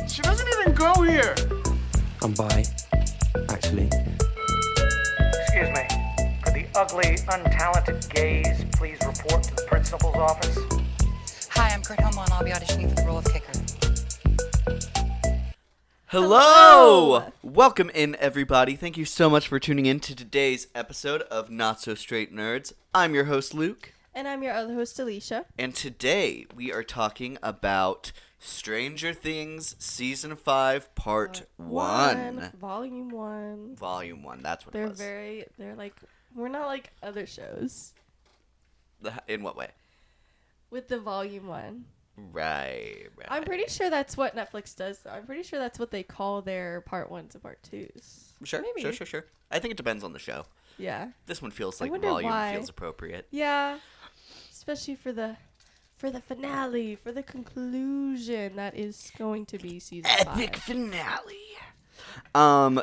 She doesn't even go here. I'm bi, actually. Excuse me. Could the ugly, untalented gays please report to the principal's office? Hi, I'm Kurt Homo, and I'll be auditioning for the role of kicker. Hello! Welcome in, everybody. Thank you so much for tuning in to today's episode of Not So Straight Nerds. I'm your host, Luke. And I'm your other host, Alicia. And today we are talking about Stranger Things Season 5, Part 1. Volume 1. Volume 1, that's what it was. They're like, we're not like other shows. In what way? With the Volume 1. Right. I'm pretty sure that's what Netflix does, though. I'm pretty sure that's what they call their Part 1s and Part 2s. Sure. I think it depends on the show. Yeah. This one feels like wonder volume why. feels appropriate. Yeah. Especially for the finale, for the conclusion that is going to be Season 5. Epic finale.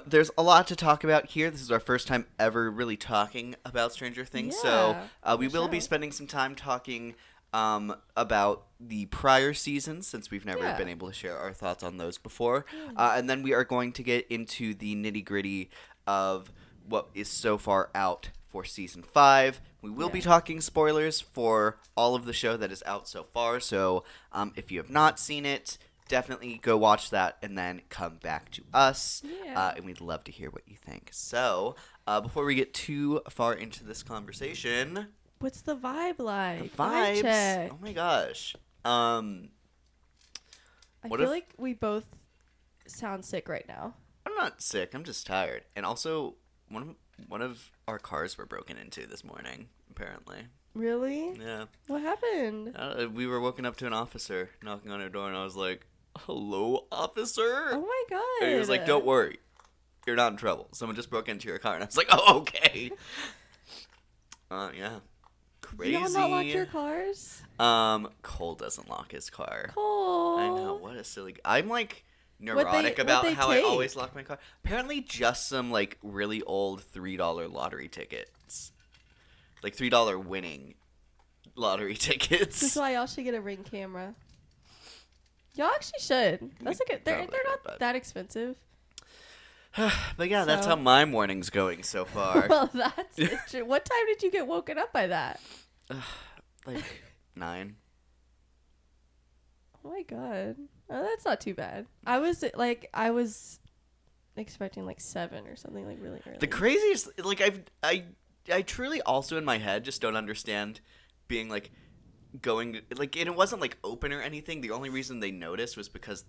There's a lot to talk about here. This is our first time ever really talking about Stranger Things, so we will be spending some time talking about the prior seasons, since we've never been able to share our thoughts on those before. And then we are going to get into the nitty-gritty of what is so far out for Season 5. We will be talking spoilers for all of the show that is out so far, so if you have not seen it, definitely go watch that and then come back to us, and we'd love to hear what you think. So, before we get too far into this conversation... What's the vibe like? The vibes? Check. Oh my gosh. I feel like we both sound sick right now. I'm not sick, I'm just tired. And also, one of our cars were broken into this morning, apparently. Really? Yeah. What happened? We were woken up to an officer knocking on our door, and I was like, "Hello, officer?" Oh my god. And he was like, "Don't worry, you're not in trouble. Someone just broke into your car." And I was like, "Oh, okay." Yeah. Crazy. Y'all not lock your cars? Cole doesn't lock his car. Cole. I know, what a silly... I'm like neurotic about how I always lock my car. Apparently just some like really old $3 lottery tickets. Like $3 winning lottery tickets. That's why y'all should get a Ring camera. Y'all actually should. That's a good... They're not that expensive. But yeah, that's how my morning's going so far. Well, that's interesting. What time did you get woken up by that? Like 9. Oh my god. Oh, that's not too bad. I was expecting like 7 or something, like really early. The craziest, like I truly also in my head just don't understand being like going like, and it wasn't like open or anything. The only reason they noticed was because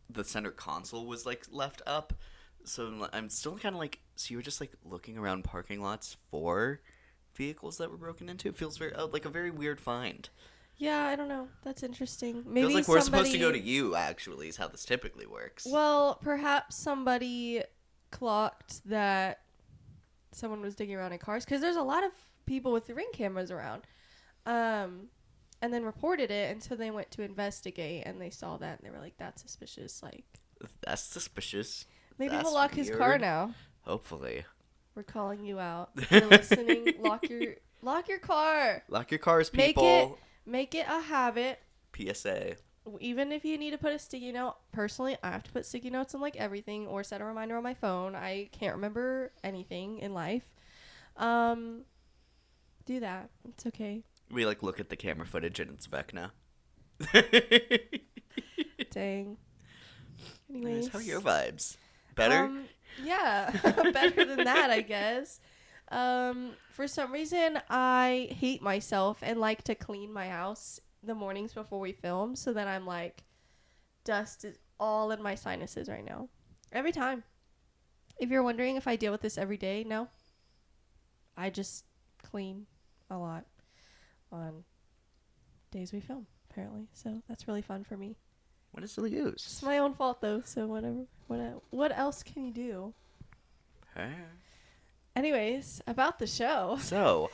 the center console was like left up. So I'm still kind of like, so you were just like looking around parking lots for vehicles that were broken into? It feels very like a very weird find. Yeah, I don't know. That's interesting. Maybe feels like we're supposed to go to you, actually, is how this typically works. Well, perhaps somebody clocked that someone was digging around in cars, because there's a lot of people with the Ring cameras around, and then reported it, and so they went to investigate, and they saw that, and they were like, that's suspicious. Like, that's suspicious. Maybe he'll lock his car now. Hopefully. We're calling you out. If you're listening, lock your car. Lock your cars, people. Make it a habit. PSA. Even if you need to put a sticky note. Personally, I have to put sticky notes on like everything, or set a reminder on my phone. I can't remember anything in life. Do that. It's okay. We like look at the camera footage and it's Vecna. Dang. Anyways. How are your vibes? Better? Yeah, better than that, I guess. For some reason, I hate myself and like to clean my house the mornings before we film, so that I'm like, dust is all in my sinuses right now. Every time. If you're wondering if I deal with this every day, no. I just clean a lot on days we film, apparently. So that's really fun for me. What is the use? It's my own fault, though, so whatever. What else can you do? Anyways, about the show. So,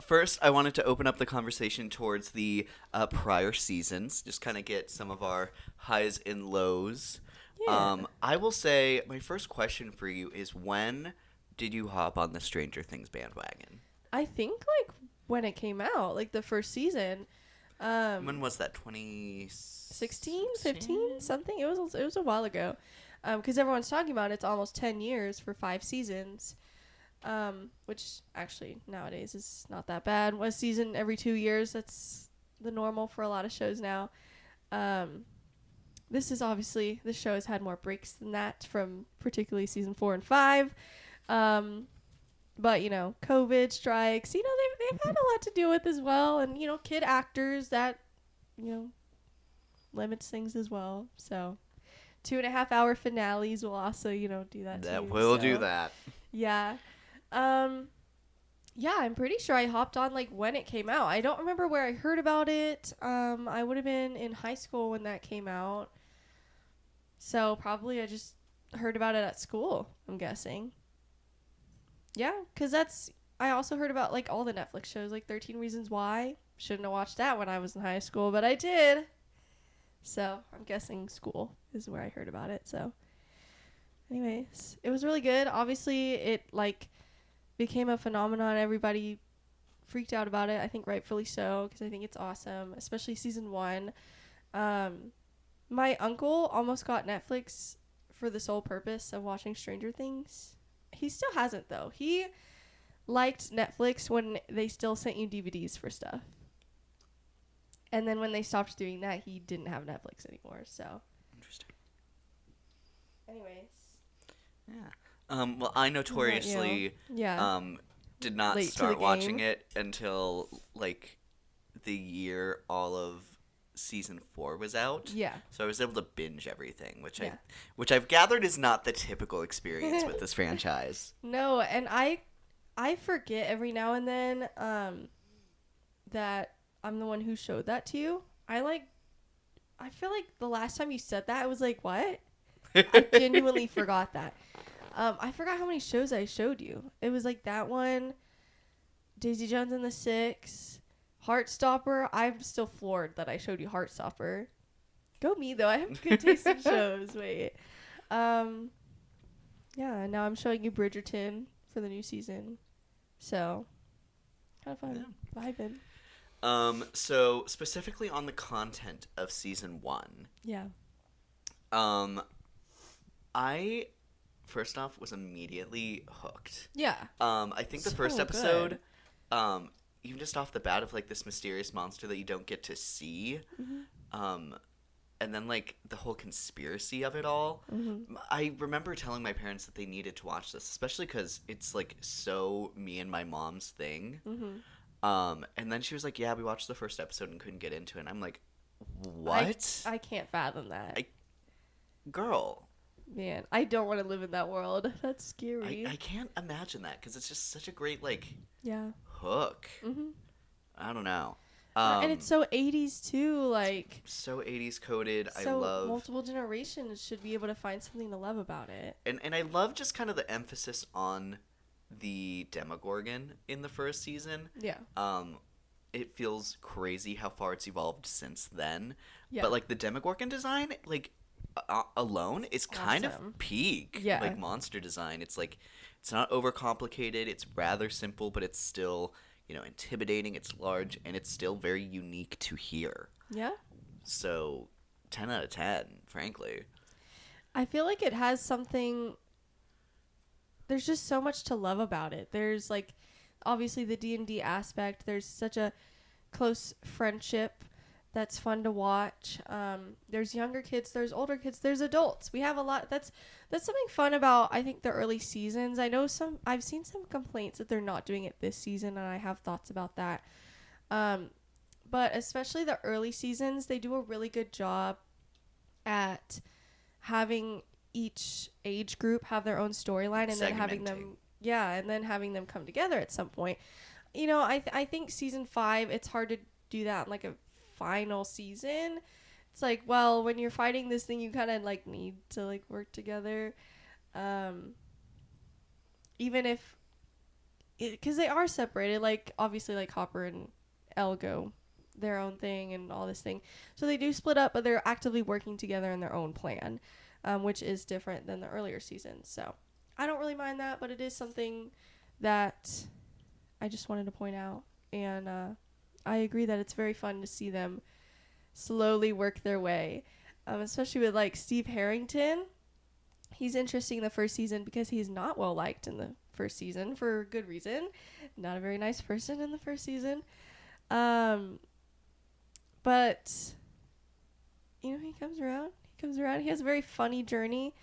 first I wanted to open up the conversation towards the prior seasons, just kind of get some of our highs and lows. Yeah. I will say my first question for you is, when did you hop on the Stranger Things bandwagon? I think like when it came out, like the first season. When was that? 16, 15, something. It was a while ago. Because everyone's talking about it's almost 10 years for 5 seasons. Which actually nowadays is not that bad. One season every 2 years, that's the normal for a lot of shows now. This show has had more breaks than that from particularly season 4 and 5. But, COVID strikes, they've had a lot to deal with as well. And, kid actors, that, limits things as well. So 2.5-hour finales will also, do that too. That will do that. Yeah. Yeah, I'm pretty sure I hopped on when it came out. I don't remember where I heard about it. I would have been in high school when that came out. So probably I just heard about it at school, I'm guessing. Yeah, because I also heard about all the Netflix shows, 13 Reasons Why. Shouldn't have watched that when I was in high school, but I did. So I'm guessing school is where I heard about it. So anyways, it was really good. Obviously, it became a phenomenon. Everybody freaked out about it. I think rightfully so, because I think it's awesome, especially season 1. My uncle almost got Netflix for the sole purpose of watching Stranger Things. He still hasn't, though. He liked Netflix when they still sent you DVDs for stuff. And then when they stopped doing that, he didn't have Netflix anymore. So Interesting. Anyways. Yeah. Well, I notoriously did not Late to start the watching game. it until the year all of season 4 was out. Yeah. So I was able to binge everything, which Yeah. I've gathered is not the typical experience with this franchise. No, and I forget every now and then that I'm the one who showed that to you. I feel like the last time you said that, I was like, what? I genuinely forgot that. I forgot how many shows I showed you. It was that one, Daisy Jones and the Six, Heartstopper. I'm still floored that I showed you Heartstopper. Go me, though. I have good taste in shows. Wait. Yeah, now I'm showing you Bridgerton for the new season. So, kind of fun. Yeah. Vibing. So specifically on the content of season 1. Yeah. I first off was immediately hooked. Yeah. I think the So first good. episode, even just off the bat of this mysterious monster that you don't get to see, and then the whole conspiracy of it all. I remember telling my parents that they needed to watch this, especially because it's so me and my mom's thing. And then she was like, yeah, we watched the first episode and couldn't get into it. And I'm like, what? I can't fathom that. Girl. Man, I don't want to live in that world. That's scary. I can't imagine that because it's just such a great, yeah. hook. I don't know. And it's so 80s, too. So 80s coded. So I love. multiple generations should be able to find something to love about it. And I love just kind of the emphasis on the Demogorgon in the first season. Yeah. It feels crazy how far it's evolved since then. Yeah. But the Demogorgon design, alone is kind Awesome. of peak. Yeah. Monster design. It's it's not overcomplicated. It's rather simple, but it's still intimidating. It's large, and it's still very unique to hear. Yeah. So, 10 out of 10, frankly. I feel like it has something. There's just so much to love about it. There's obviously the D&D aspect. There's such a close friendship that's fun to watch. There's younger kids, there's older kids, there's adults. We have a lot. That's something fun about, I think, the early seasons. I've seen some complaints that they're not doing it this season, and I have thoughts about that. But especially the early seasons, they do a really good job at having each age group have their own storyline and then having them come together at some point. I think season 5, it's hard to do that in a final season. It's well, when you're fighting this thing, you kind of need to work together, even if because they are separated. Obviously Hopper and Elle go their own thing and all this thing, so they do split up, but they're actively working together in their own plan, which is different than the earlier seasons. So I don't really mind that, but it is something that I just wanted to point out. And I agree that it's very fun to see them slowly work their way, especially with like Steve Harrington. He's interesting in the first season because he's not well liked in the first season for good reason. Not a very nice person in the first season. But you know, he comes around. He has a very funny journey.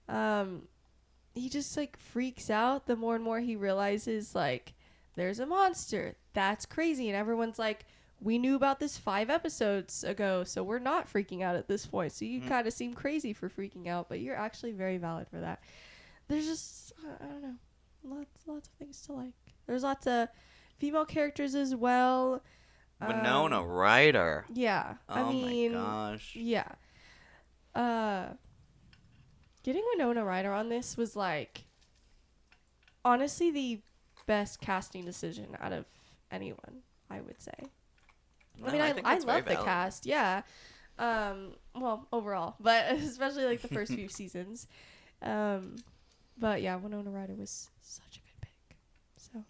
He just like freaks out the more and more he realizes like there's a monster. That's crazy. And everyone's like, we knew about this 5 episodes ago, so we're not freaking out at this point. So you kind of seem crazy for freaking out, but you're actually very valid for that. There's just, I don't know, lots of things to like. There's lots of female characters as well. Winona Ryder. Yeah. Oh my gosh. Yeah. Getting Winona Ryder on this was like, honestly, the best casting decision out of anyone, I would say. No, I mean, think I that's very love the valid. cast, yeah. Well, overall, but especially like the first few seasons. But yeah, Winona Ryder was such a good pick. So,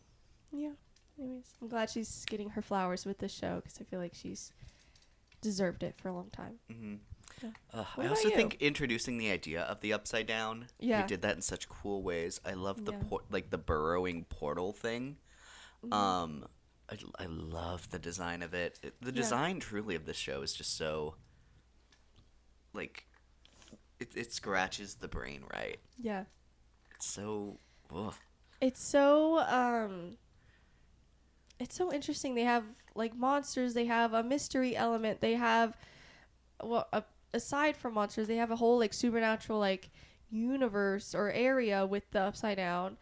yeah. Anyways, I'm glad she's getting her flowers with this show because I feel like she's deserved it for a long time. Mm-hmm. Yeah. What I about also you? think introducing the idea of the upside down, Yeah. he did that in such cool ways. I love the Yeah. like the burrowing portal thing. Mm-hmm. I love the design of it. The Yeah. design truly of this show is just so like it scratches the brain, right? Yeah. It's so ugh. It's so interesting. They have like monsters, they have a mystery element, they have aside from monsters, they have a whole like supernatural like universe or area with the upside down.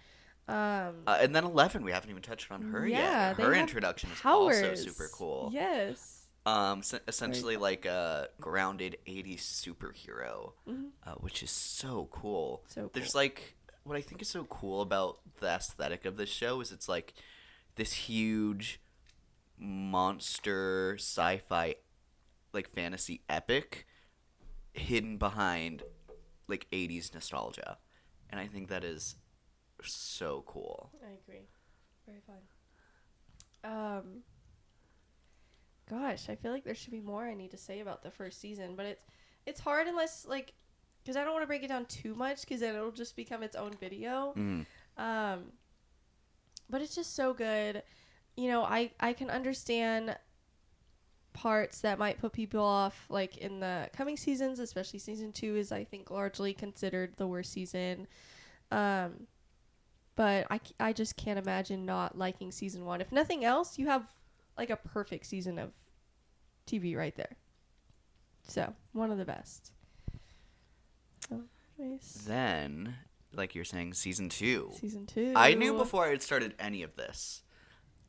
And then 11, we haven't even touched on her yeah, yet. they Her have introduction is powers. also super cool. Yes. Essentially like a grounded 80s superhero, which is so cool. So There's cool. like, what I think is so cool about the aesthetic of this show is it's like this huge monster sci-fi like fantasy epic hidden behind like 80s nostalgia. And I think that is so cool. I agree. Very fun. Gosh, I feel like there should be more I need to say about the first season, but it's hard unless like, because I don't want to break it down too much because then it'll just become its own video. But it's just so good. You know, I can understand parts that might put people off like in the coming seasons, especially season 2 is I think largely considered the worst season. But I just can't imagine not liking season 1. If nothing else, you have like a perfect season of TV right there. So, one of the best. So, anyways, Then, like you're saying, season 2. season 2. I knew before I had started any of this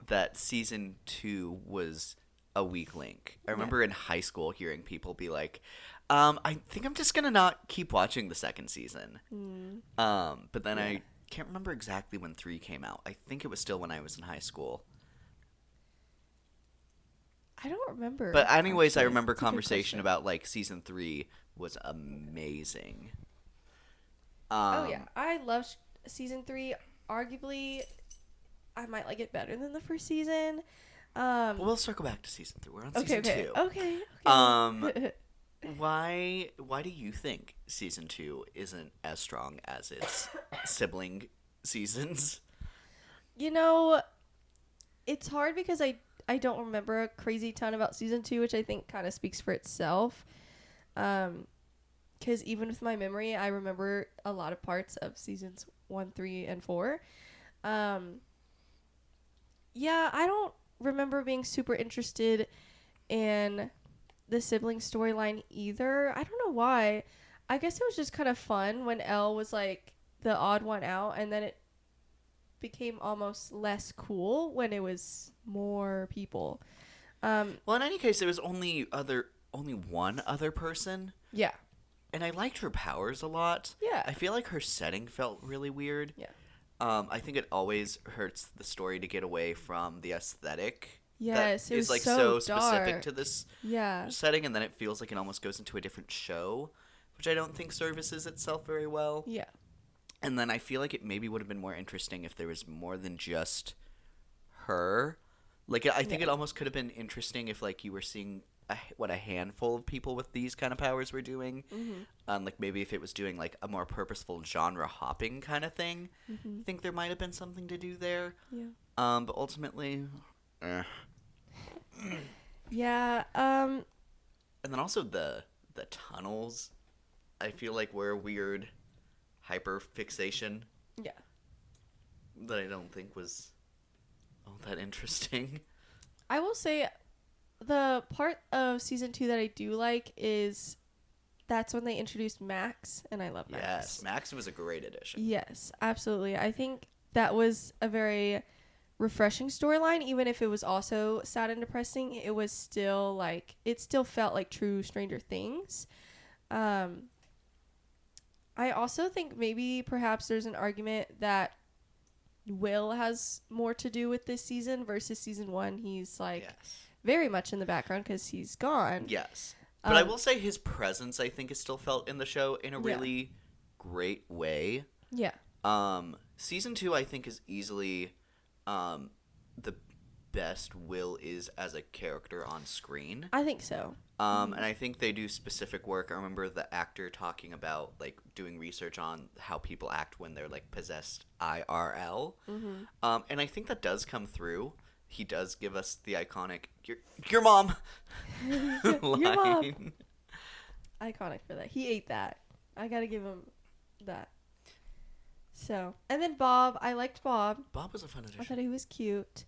that season 2 was a weak link. I remember in high school hearing people be like, I think I'm just going to not keep watching the second season. But then I can't remember exactly when 3 came out. I think it was still when I was in high school. I don't remember. But anyways, I actually. remember That's a good conversation question. about like season 3 was amazing. Oh yeah, I love season 3. Arguably, I might like it better than the first season. Well, we'll circle back to season 3. We're on season 2. Okay. Why do you think season 2 isn't as strong as its sibling seasons? You know, it's hard because I don't remember a crazy ton about season 2, which I think kind of speaks for itself. Because even with my memory, I remember a lot of parts of seasons 1, 3, and 4. Yeah, I don't remember being super interested in the sibling storyline either. I don't know why. I guess it was just kind of fun when Elle was like the odd one out, and then it became almost less cool when it was more people. Well, in any case, there was only one other person, Yeah. and I liked her powers a lot. Yeah. I feel like her setting felt really weird. Yeah. I think it always hurts the story to get away from the aesthetic. Yes, that it is was like so specific dark. to this Yeah. setting, and then it feels like it almost goes into a different show, which I don't think services itself very well. Yeah. And then I feel like it maybe would have been more interesting if there was more than just her. Like, I think it almost could have been interesting if, like, you were seeing what a handful of people with these kind of powers were doing. Like, maybe if it was doing, like, a more purposeful genre hopping kind of thing. I think there might have been something to do there. Yeah. But ultimately, Yeah. And then also the tunnels, I feel like were a weird hyper fixation. Yeah. That I don't think was all that interesting. I will say the part of season 2 that I do like is that's when they introduced Max, and I love Max. Yes, Max was a great addition. Yes, absolutely. I think that was a very refreshing storyline, even if it was also sad and depressing. It was still like, it still felt like true Stranger Things. I also think maybe perhaps there's an argument that Will has more to do with this season versus season 1. He's like very much in the background because he's gone. Yes. But I will say his presence, I think, is still felt in the show in a really great way. Yeah. Season 2, I think, is easily the best Will is as a character on screen. I think so. And I think they do specific work. I remember the actor talking about, like, doing research on how people act when they're, like, possessed IRL. And I think that does come through. He does give us the iconic, your mom line. Your mom. Iconic for that. He ate that. I gotta give him that. So, and then Bob. I liked Bob. Bob was a fun addition. I thought he was cute.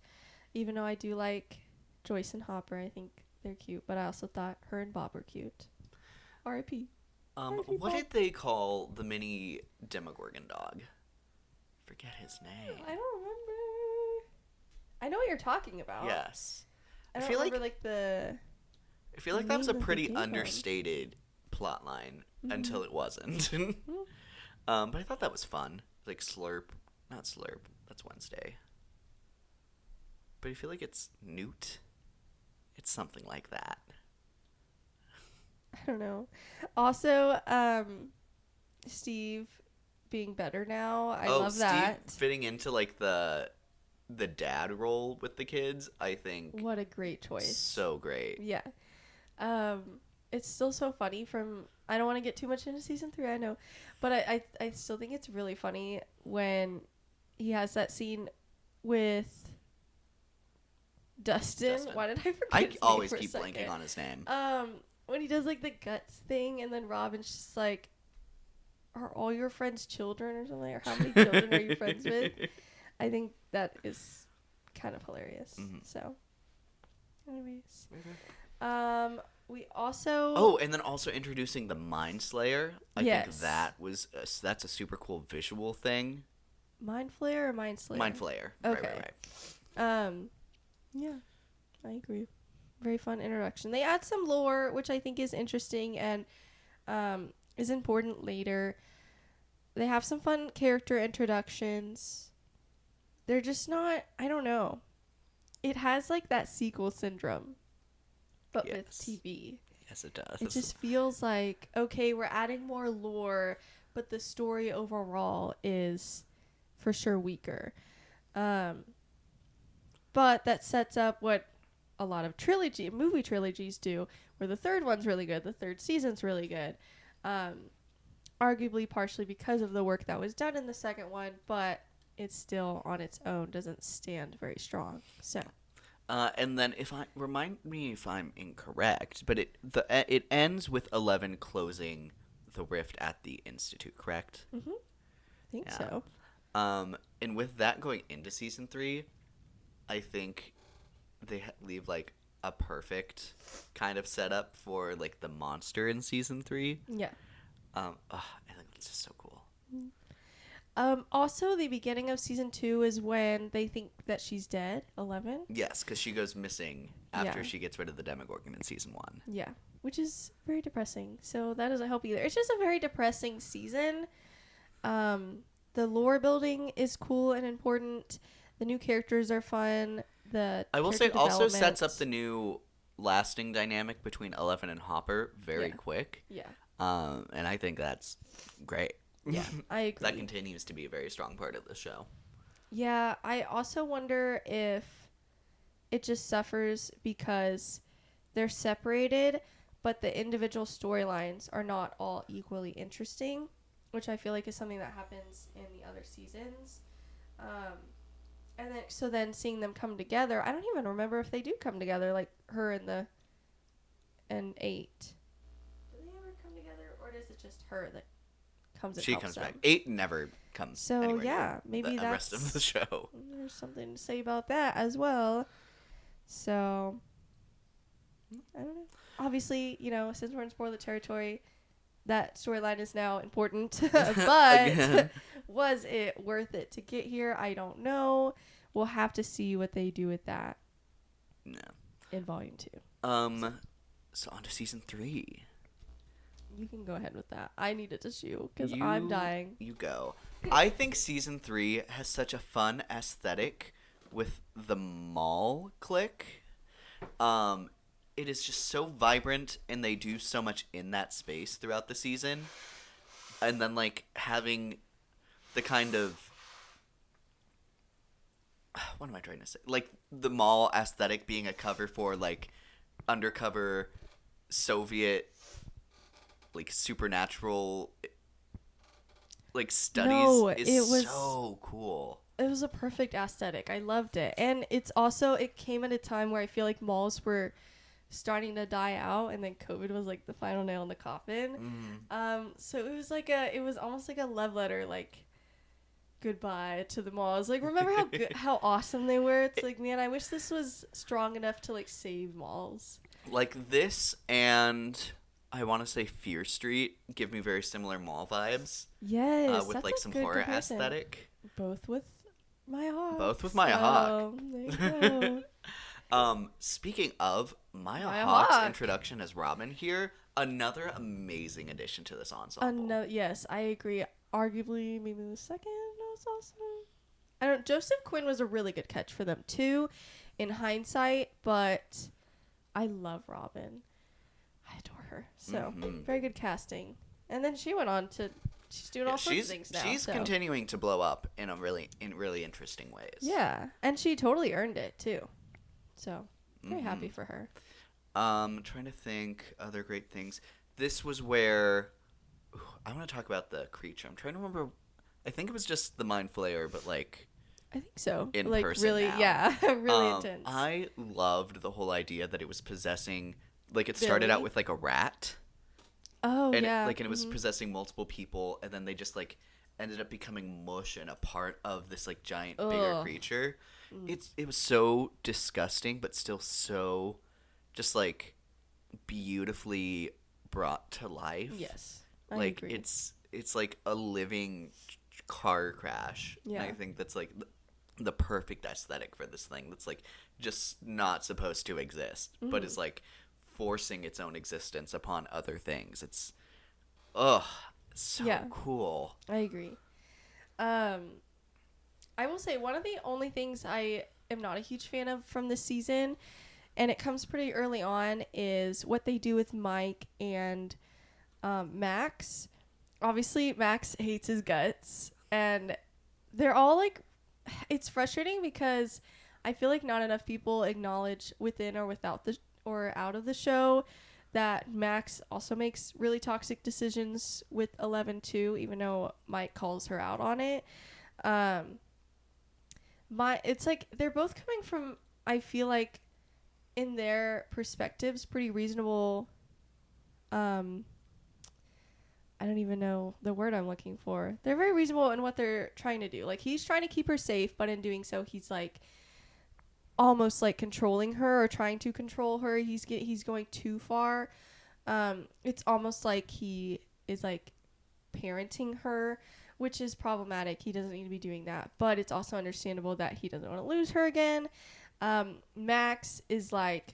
Even though I do like Joyce and Hopper. I think they're cute. But I also thought her and Bob were cute. R.I.P. What did they call the mini Demogorgon dog? Forget his name. I don't remember. I know what you're talking about. Yes. I don't feel remember like the. I feel like that was a pretty understated plot line until it wasn't. But I thought that was fun. Like not Slurp. That's Wednesday. But I feel like it's Newt. It's something like that. I don't know. Also, Steve being better now. I love that. Steve fitting into like the dad role with the kids, I think. What a great choice. So great. Yeah. It's still so funny from, I don't want to get too much into season 3, I know, but I still think it's really funny when he has that scene with Dustin. Why did I forget his name always for a keep second? blanking on his name. When he does like the guts thing, and then Robin's just like, are all your friends children or something? Or how many children are you friends with? I think that is kind of hilarious. So, anyways. We also... Oh, and then also introducing the Mind Slayer. I think that was... that's a super cool visual thing. Mind Flayer or Mind Slayer? Mind Flayer. Okay. Right. Yeah, I agree. Very fun introduction. They add some lore, which I think is interesting and is important later. They have some fun character introductions. They're just not... I don't know. It has like that sequel syndrome. But with TV. Yes, it does. It just feels like, okay, we're adding more lore, but the story overall is for sure weaker. But that sets up what a lot of movie trilogies do, where the third one's really good, the third season's really good. Arguably partially because of the work that was done in the second one, but it's still on its own, doesn't stand very strong. So... and then remind me if I'm incorrect, but it ends with 11 closing the rift at the Institute, correct? I think so. And with that going into season 3, I think they leave like a perfect kind of setup for like the monster in season 3. Yeah. I think it's just so cool. Also, the beginning of season 2 is when they think that she's dead, 11. Yes, because she goes missing after she gets rid of the Demogorgon in season 1. Yeah, which is very depressing. So that doesn't help either. It's just a very depressing season. The lore building is cool and important. The new characters are fun. I will say it also sets up the new lasting dynamic between 11 and Hopper very quick. Yeah. And I think that's great. Yeah, I agree. That continues to be a very strong part of the show. Yeah, I also wonder if it just suffers because they're separated, but the individual storylines are not all equally interesting, which I feel like is something that happens in the other seasons. And then seeing them come together, I don't even remember if they do come together, like her and 8. Do they ever come together, or is it just her that comes and She helps comes them? back. 8 never comes. So anywhere yeah, near maybe the rest of the show. There's something to say about that as well. So I don't know. Obviously, since we're in spoiler territory, that storyline is now important. But was it worth it to get here? I don't know. We'll have to see what they do with that. No. In volume 2. So on to season 3. You can go ahead with that. I need it to shoot because I'm dying. You go. I think season 3 has such a fun aesthetic with the mall clique. It is just so vibrant, and they do so much in that space throughout the season. And then, like, having the kind of... What am I trying to say? Like, the mall aesthetic being a cover for, like, undercover Soviet, like, supernatural, like, studies is so cool. It was a perfect aesthetic. I loved it. And it came at a time where I feel like malls were starting to die out, and then COVID was like the final nail in the coffin. So it was almost like a love letter, like goodbye to the malls. Like, remember how awesome they were? It's like, man, I wish this was strong enough to like save malls. Like this, and I want to say Fear Street give me very similar mall vibes. Yes, with that's like a some good horror comparison. aesthetic. Both with Maya Hawke. There you go. Speaking of Maya Hawke's introduction as Robin here, another amazing addition to this ensemble. Yes, I agree. Arguably, maybe the second was also. I don't. Joseph Quinn was a really good catch for them too, in hindsight. But I love Robin. I adore her. So very good casting. And then she went on to. She's doing all sorts of things now. She's continuing to blow up in really interesting ways. Yeah, and she totally earned it too. So very happy for her. Trying to think other great things. This was where I want to talk about the creature. I'm trying to remember. I think it was just the Mind Flayer, but like I think so. In like person really, now. yeah, really intense. I loved the whole idea that it was possessing. Like it started out with like a rat. Oh, and yeah. It was possessing multiple people, and then they just like ended up becoming mush and a part of this like giant bigger creature. It was so disgusting, but still so just like beautifully brought to life. Yes, I agree. It's like a living car crash. Yeah, and I think that's like the perfect aesthetic for this thing. That's like just not supposed to exist, but is like forcing its own existence upon other things. It's so cool. I agree. I will say one of the only things I am not a huge fan of from this season, and it comes pretty early on, is what they do with Mike and Max. Obviously, Max hates his guts, and they're all like, it's frustrating because I feel like not enough people acknowledge within or without or out of the show that Max also makes really toxic decisions with 11 too, even though Mike calls her out on it. It's like they're both coming from, I feel like, in their perspectives, pretty reasonable. I don't even know the word I'm looking for. They're very reasonable in what they're trying to do. Like, he's trying to keep her safe, but in doing so, he's like almost like controlling her or trying to control her. He's going too far. It's almost like he is like parenting her, which is problematic. He doesn't need to be doing that, but it's also understandable that he doesn't want to lose her again. Max is like,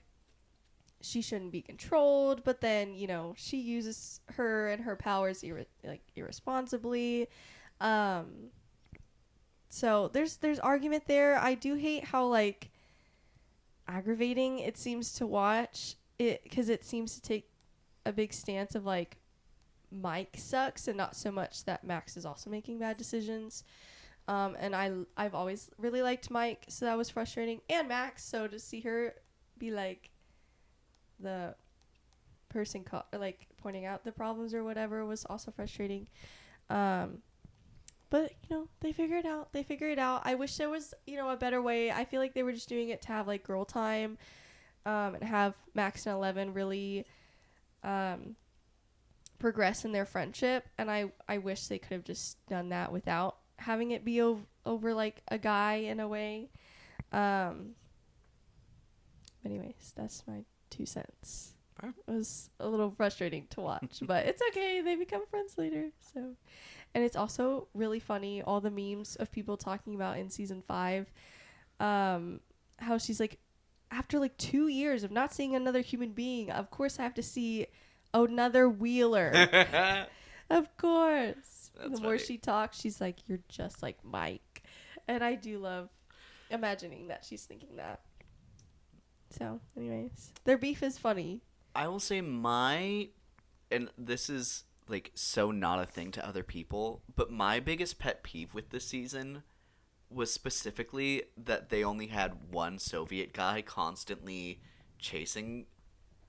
she shouldn't be controlled, but then, she uses her and her powers irresponsibly. So there's argument there. I do hate how like aggravating it seems to watch it, because it seems to take a big stance of like Mike sucks and not so much that Max is also making bad decisions. And I've always really liked Mike, so that was frustrating. And Max, so to see her be like the person like pointing out the problems or whatever was also frustrating. But they figure it out. They figure it out. I wish there was a better way. I feel like they were just doing it to have like girl time, and have Max and 11 really progress in their friendship. And I wish they could have just done that without having it be over like a guy in a way. Anyways, that's my 2 cents. It was a little frustrating to watch, but it's okay. They become friends later. So, and it's also really funny, all the memes of people talking about in season 5, how she's like, after like 2 years of not seeing another human being, of course I have to see another Wheeler. Of course. That's the more funny. she talks, she's like, you're just like Mike. And I do love imagining that she's thinking that. So, anyways, their beef is funny. I will say and this is like so not a thing to other people, but my biggest pet peeve with this season was specifically that they only had one Soviet guy constantly chasing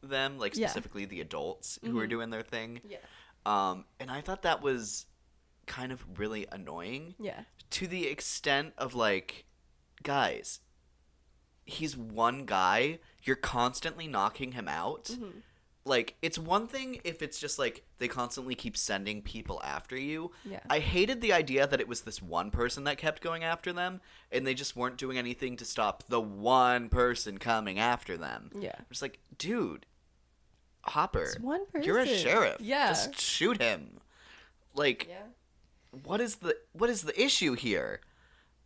them, like specifically the adults who were doing their thing. Yeah. And I thought that was kind of really annoying. Yeah. To the extent of like, guys, he's one guy. You're constantly knocking him out. Mm-hmm. Like, it's one thing if it's just like they constantly keep sending people after you. Yeah. I hated the idea that it was this one person that kept going after them, and they just weren't doing anything to stop the one person coming after them. Yeah. It's like, dude, Hopper, It's one person. you're a sheriff. Yeah. Just shoot him. Like, Yeah. what is the issue here?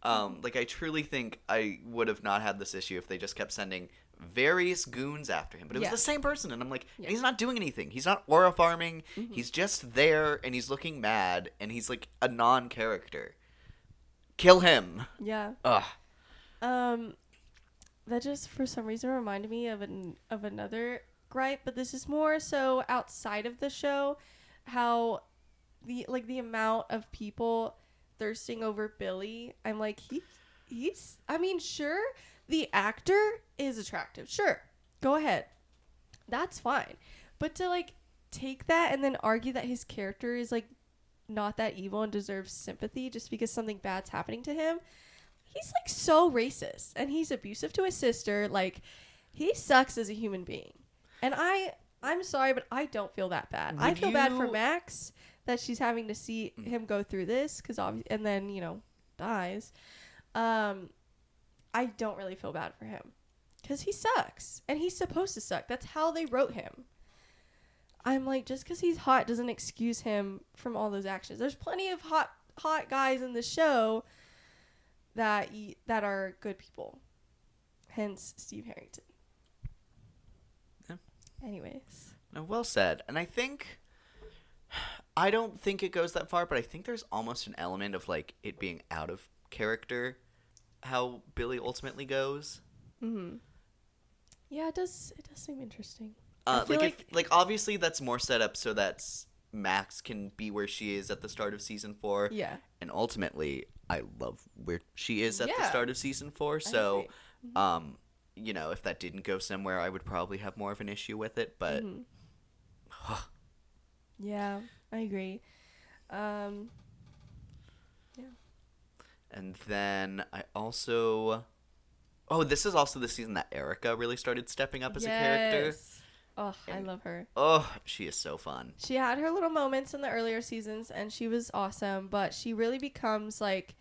Like, I truly think I would have not had this issue if they just kept sending various goons after him. But it was the same person, and I'm like, and he's not doing anything. He's not aura farming. Mm-hmm. He's just there, and he's looking mad, and he's like a non-character. Kill him. Yeah. Ugh. That just for some reason reminded me of another gripe, but this is more so outside of the show, how the amount of people thirsting over Billy. I'm like, he's I mean, sure, the actor is attractive. Sure. Go ahead. That's fine. But to like take that and then argue that his character is like not that evil and deserves sympathy just because something bad's happening to him. He's like so racist and he's abusive to his sister. Like, he sucks as a human being. And I'm sorry, but I don't feel that bad. I feel bad for Max that she's having to see him go through this and then, dies. I don't really feel bad for him because he sucks and he's supposed to suck. That's how they wrote him. I'm like, just because he's hot doesn't excuse him from all those actions. There's plenty of hot guys in the show that are good people. Hence Steve Harrington. Yeah. Anyways. No, well said. And I don't think it goes that far, but I think there's almost an element of like it being out of character how Billy ultimately goes. Mm-hmm. Yeah, it does seem interesting. Like obviously that's more set up so that Max can be where she is at the start of season 4. Yeah. And ultimately, I love where she is at the Yeah. start of season 4. So, if that didn't go somewhere, I would probably have more of an issue with it. But yeah, I agree. Yeah. And then I also... Oh, this is also the season that Erica really started stepping up as a character. Oh, I love her. Oh, she is so fun. She had her little moments in the earlier seasons, and she was awesome, but she really becomes, like,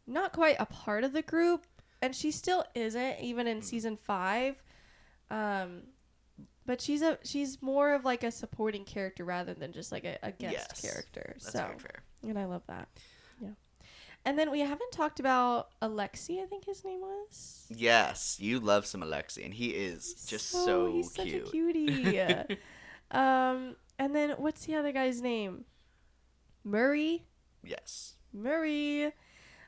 not quite a part of the group, and she still isn't, even in season 5. But she's more of, like, a supporting character rather than just, like, a guest character. That's very fair. And I love that. Yeah. And then we haven't talked about Alexi, I think his name was. Yes, you love some Alexi, and he is just so he's cute. Such a cutie. And then what's the other guy's name? Murray. Yes. Murray.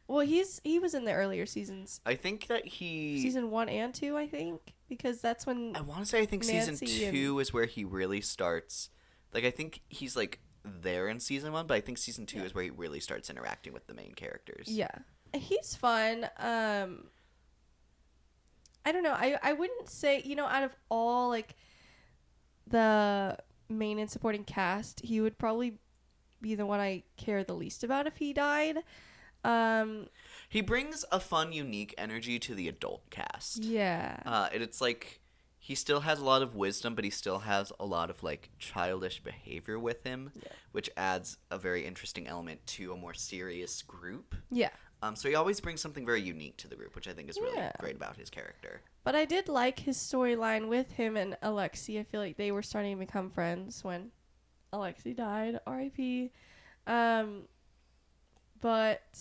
Well, he was in the earlier seasons. I think that Season 1 and 2, I think, because that's when I want to say I think Nancy season 2 is where he really starts. Like, I think he's like there in season 1, but I think season 2 is where he really starts interacting with the main characters. Yeah. He's fun. I don't know. I wouldn't say, out of all, like, the main and supporting cast, he would probably be the one I care the least about if he died. He brings a fun, unique energy to the adult cast. Yeah. And it's like he still has a lot of wisdom, but he still has a lot of like childish behavior with him, which adds a very interesting element to a more serious group. Yeah. So he always brings something very unique to the group, which I think is really great about his character. But I did like his storyline with him and Alexi. I feel like they were starting to become friends when Alexi died. R.I.P. But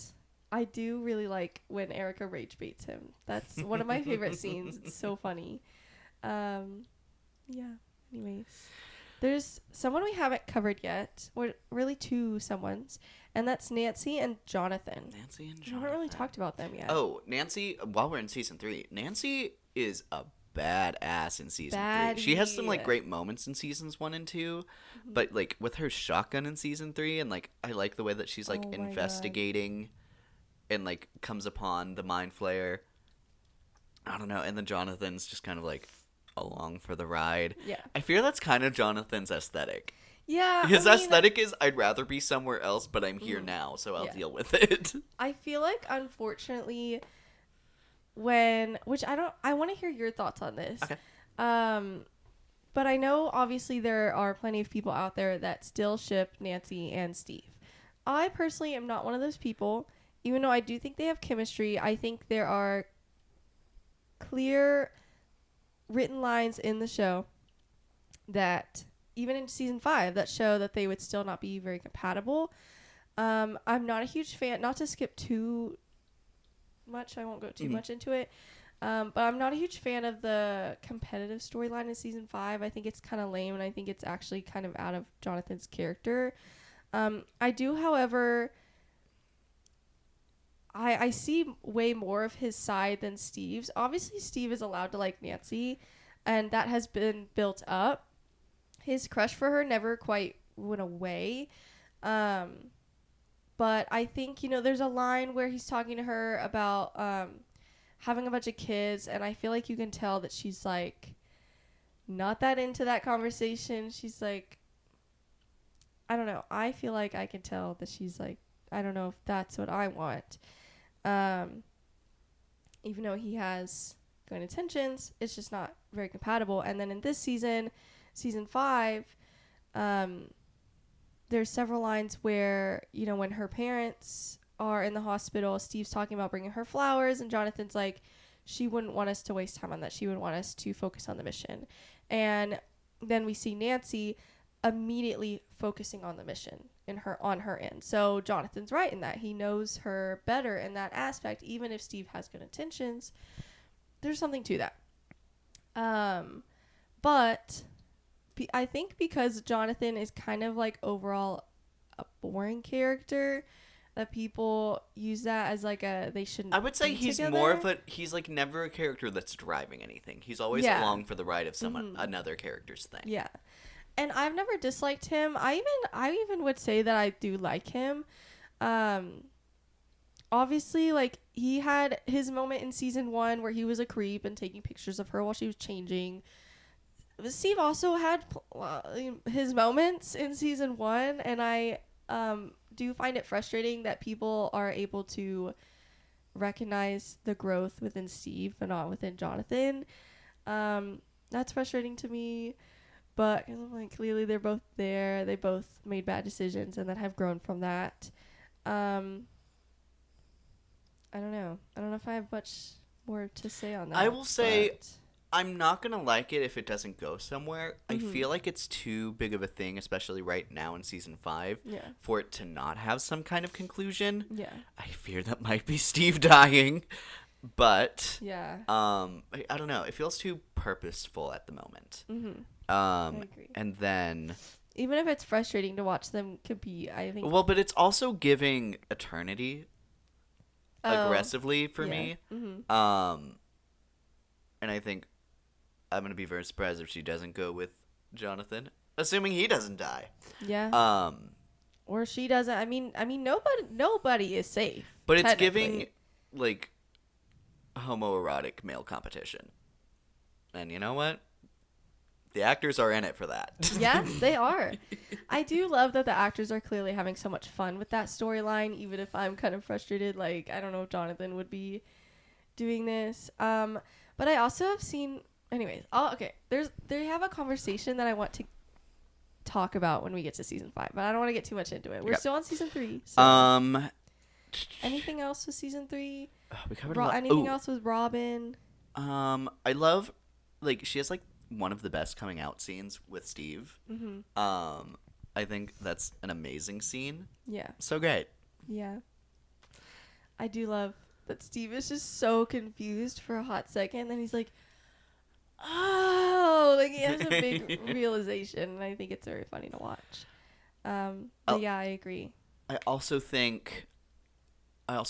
I do really like when Erica rage baits him. That's one of my favorite scenes. It's so funny. Yeah. Anyways, there's someone we haven't covered yet. Or really two someones, and that's Nancy and Jonathan. Nancy and We Jonathan. haven't really talked about them yet. Oh, Nancy. While we're in season 3, Nancy is a badass in season 3. She has some like great moments in seasons 1 and 2, but like with her shotgun in season 3, and like I like the way that she's like investigating and like comes upon the mind flayer. I don't know, and then Jonathan's just kind of like along for the ride. Yeah. I fear that's kind of Jonathan's aesthetic. Yeah. His aesthetic is I'd rather be somewhere else, but I'm here now, so I'll deal with it. I feel like, unfortunately, which I want to hear your thoughts on this. Okay. But I know obviously there are plenty of people out there that still ship Nancy and Steve. I personally am not one of those people, even though I do think they have chemistry. I think there are clear written lines in the show that, even in season 5, that show that they would still not be very compatible. I'm not a huge fan, not to skip too much, I won't go too much into it, but I'm not a huge fan of the competitive storyline in season 5. I think it's kind of lame, and I think it's actually kind of out of Jonathan's character. I do, however, I see way more of his side than Steve's. Obviously, Steve is allowed to like Nancy, and that has been built up. His crush for her never quite went away. But I think, there's a line where he's talking to her about having a bunch of kids, and I feel like you can tell that she's, like, not that into that conversation. She's, like, I don't know. I feel like I can tell that she's, like, I don't know if that's what I want. Even though he has good intentions, it's just not very compatible. And then in this season 5, there's several lines where, when her parents are in the hospital, Steve's talking about bringing her flowers, and Jonathan's like, she wouldn't want us to waste time on that. She would want us to focus on the mission. And then we see Nancy immediately focusing on the mission on her end. So Jonathan's right in that. He knows her better in that aspect. Even if Steve has good intentions, there's something to that. But I think because Jonathan is kind of like overall a boring character, that people use that as like they shouldn't. I would say be he's together. more of he's like never a character that's driving anything. He's always along for the ride of another character's thing. Yeah. And I've never disliked him. I even would say that I do like him. Obviously, like, he had his moment in season 1 where he was a creep and taking pictures of her while she was changing. Steve also had his moments in season 1, and I do find it frustrating that people are able to recognize the growth within Steve but not within Jonathan. That's frustrating to me. But I'm like, clearly they're both there. They both made bad decisions and then have grown from that. I don't know. I don't know if I have much more to say on that. I will say I'm not going to like it if it doesn't go somewhere. I feel like it's too big of a thing, especially right now in season 5, for it to not have some kind of conclusion. Yeah. I fear that might be Steve dying. But yeah. I don't know. It feels too purposeful at the moment. I agree. And then even if it's frustrating to watch them compete, I think. Well, but it's also giving Eternity aggressively for me. And I think I'm gonna be very surprised if she doesn't go with Jonathan, assuming he doesn't die. Yeah. Or she doesn't. I mean, nobody is safe. But it's technically. giving, like, homoerotic male competition. And you know what? The actors are in it for that. Yeah, they are. I do love that the actors are clearly having so much fun with that storyline, even if I'm kind of frustrated. Like, I don't know if Jonathan would be doing this. But I also have seen... Anyways, okay. They have a conversation that I want to talk about when we get to season 5, but I don't want to get too much into it. We're still on season 3. So. Anything else with season 3? We covered a lot. Anything else with Robin? I love, like, she has, like, one of the best coming out scenes with Steve. Mm-hmm. I think that's an amazing scene. Yeah. So great. Yeah. I do love that Steve is just so confused for a hot second, then he's like, oh, like he has a big realization, and I think it's very funny to watch. But yeah, I agree. I also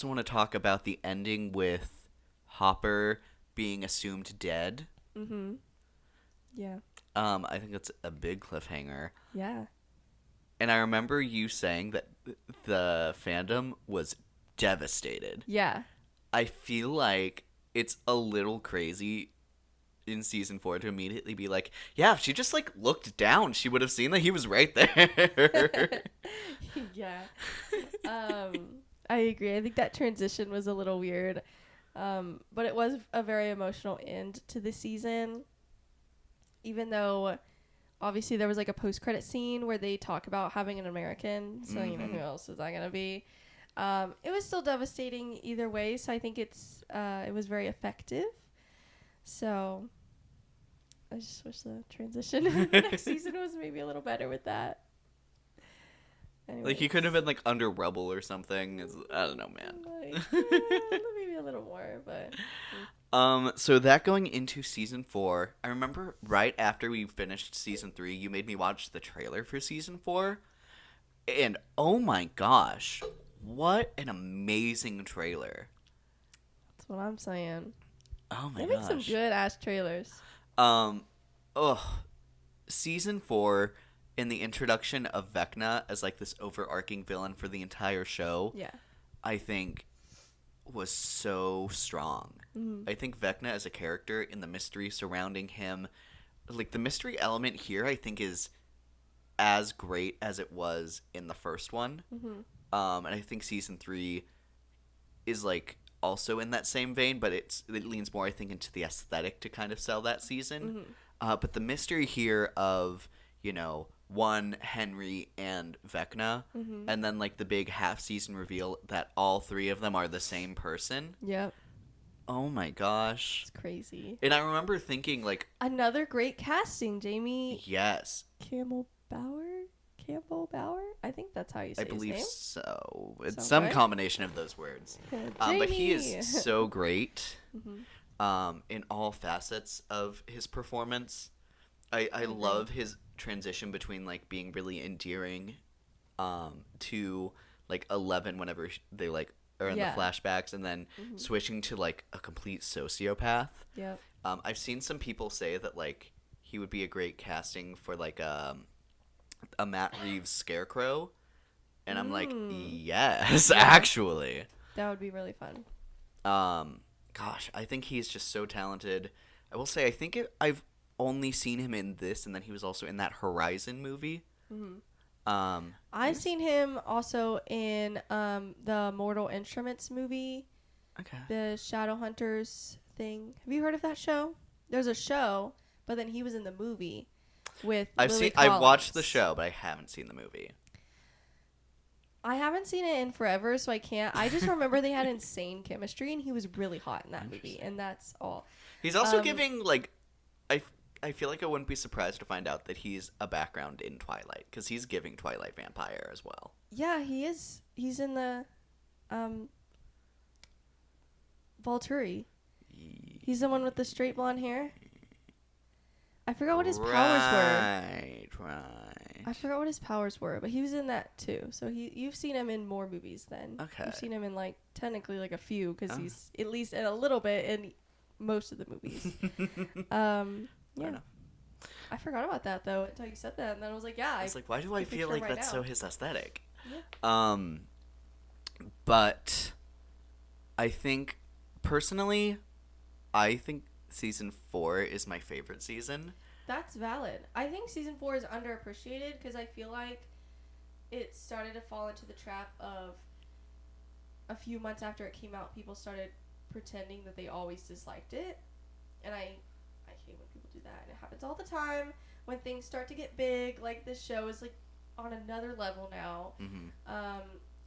want to talk about the ending with Hopper being assumed dead. Mm-hmm. Yeah. I think that's a big cliffhanger. Yeah. And I remember you saying that the fandom was devastated. Yeah. I feel like it's a little crazy in season 4 to immediately be like, yeah, if she just, like, looked down, she would have seen that he was right there. Yeah. I agree. I think that transition was a little weird. But it was a very emotional end to the season. Even though, obviously, there was, like, a post-credit scene where they talk about having an American. So, you know, who else is that going to be? It was still devastating either way. So, I think it was very effective. So, I just wish the transition in the next season was maybe a little better with that. Anyways. Like, he could have been, like, under rubble or something. I don't know, man. Like, maybe a little more, but... So that going into season 4, I remember right after we finished season 3, you made me watch the trailer for season 4. And, oh my gosh, what an amazing trailer. That's what I'm saying. Oh my They gosh. make some good-ass trailers. Season 4, in the introduction of Vecna as, like, this overarching villain for the entire show, Yeah. I think was so strong. I think Vecna as a character and the mystery surrounding him, like, the mystery element here, I think is as great as it was in the first one. And I think season 3 is, like, also in that same vein, but it leans more, I think, into the aesthetic to kind of sell that season. But the mystery here of, you know, one, Henry, and Vecna, and then, like, the big half-season reveal that all 3 of them are the same person. Yep. Oh my gosh. It's crazy. And I remember thinking, like... Another great casting, Jamie... Yes. Campbell Bauer? I think that's how you say I believe his name. so. It's some Somewhere. combination of those words. But he is Jamie! so great in all facets of his performance. I love his transition between, like, being really endearing to, like, 11 whenever they, like, are in the flashbacks, and then switching to, like, a complete sociopath. Yep. I've seen some people say that, like, he would be a great casting for, like, a Matt Reeves Scarecrow, and I'm like, yes, actually. That would be really fun. Gosh, I think he's just so talented. I will say, I think I've only seen him in this, and then he was also in that Horizon movie. I've seen him also in the Mortal Instruments movie. Okay. The Shadowhunters thing. Have you heard of that show? There's a show, but then he was in the movie with Lily I've watched the Collins. show, but I haven't seen the movie. I haven't seen it in forever, so I can't. I just remember they had insane chemistry, and he was really hot in that movie, and that's all. He's also giving, like, I feel like I wouldn't be surprised to find out that he's a background in Twilight, because he's giving Twilight vampire as well. Yeah, he is. He's in the Volturi. He's the one with the straight blonde hair. I forgot what his powers were. Right. I forgot what his powers were, but he was in that too. So you've seen him in more movies then. Okay. You've seen him in, like, technically, like, a few, because he's at least in a little bit in most of the movies. Yeah. I forgot about that though until you said that, and then I was like, yeah. I was like, why do I feel like right that's now. so his aesthetic? But I think personally, I think season 4 is my favorite season. That's valid. I think season 4 is underappreciated because I feel like it started to fall into the trap of a few months after it came out, people started pretending that they always disliked it. And I hate when people do that. And it happens all the time when things start to get big. Like, this show is, like, on another level now. Mm-hmm.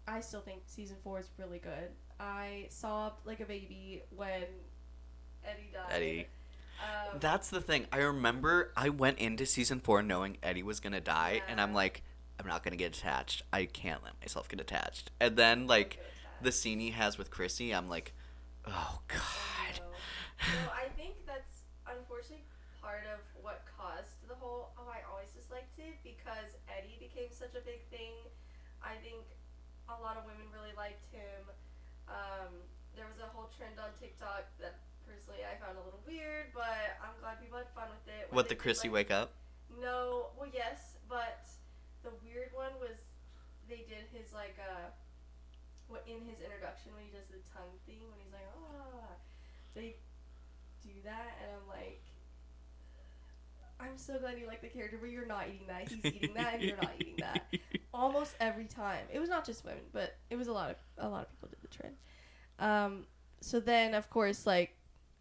I still think season 4 is really good. I sobbed like a baby when Eddie died. Eddie. That's the thing. I remember I went into season 4 knowing Eddie was going to die. And I'm like, I'm not going to get attached. I can't let myself get attached. And then, like, the scene he has with Chrissy, I'm like, oh, God. No, I think that's unfortunately part of what caused the whole, I always disliked it, because Eddie became such a big thing. I think a lot of women really liked him. There was a whole trend on TikTok that personally I found a little weird, but I'm glad people had fun with it. What, the Chrissy wake up? No, well, yes, but the weird one was they did his, like, what in his introduction when he does the tongue thing, when he's like, they do that, and I'm like, I'm so glad you like the character, but you're not eating that. He's eating that, and you're not eating that. Almost every time. It was not just women, but it was a lot of people did the trend. So then, of course, like,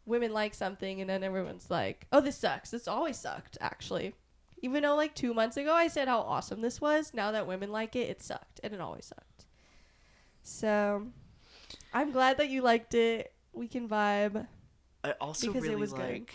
women like something, and then everyone's like, oh, this sucks. This always sucked, actually. Even though, like, 2 months ago I said how awesome this was, now that women like it, it sucked, and it always sucked. So, I'm glad that you liked it. We can vibe. I also because really it was like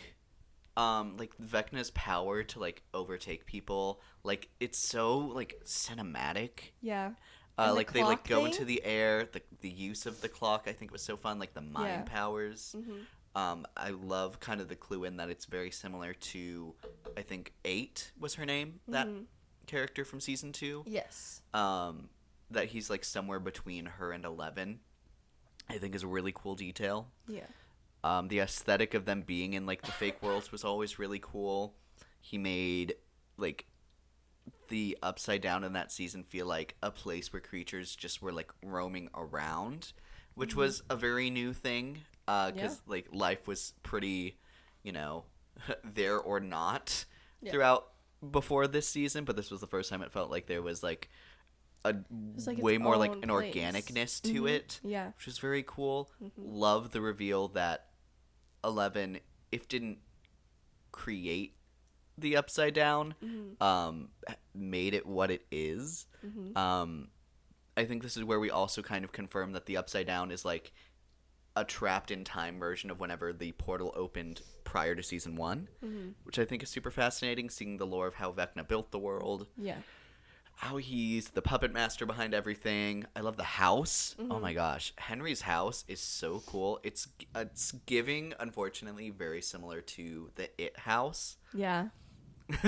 Vecna's power to, like, overtake people. Like, it's so, like, cinematic. Yeah. Like, they, like, go thing? into the air. The use of the clock, I think, was so fun. Like, the mind powers. Mm-hmm. I love kind of the clue in that it's very similar to, I think, 8 was her name, that character from season 2. Yes. That he's, like, somewhere between her and 11, I think is a really cool detail. Yeah. The aesthetic of them being in, like, the fake worlds was always really cool. He made, like, the Upside Down in that season feel like a place where creatures just were, like, roaming around, which was a very new thing, because, like, life was pretty, you know, there or not throughout before this season, but this was the first time it felt like there was, like, a like way more, like, an place. organicness to it, which was very cool. Love the reveal that 11, if didn't create the Upside Down, made it what it is. I think this is where we also kind of confirm that the Upside Down is, like, a trapped in time version of whenever the portal opened prior to season 1, which I think is super fascinating, seeing the lore of how Vecna built the world. Yeah. How he's the puppet master behind everything. I love the house. Oh my gosh. Henry's house is so cool. It's giving, unfortunately, very similar to the It house. Yeah.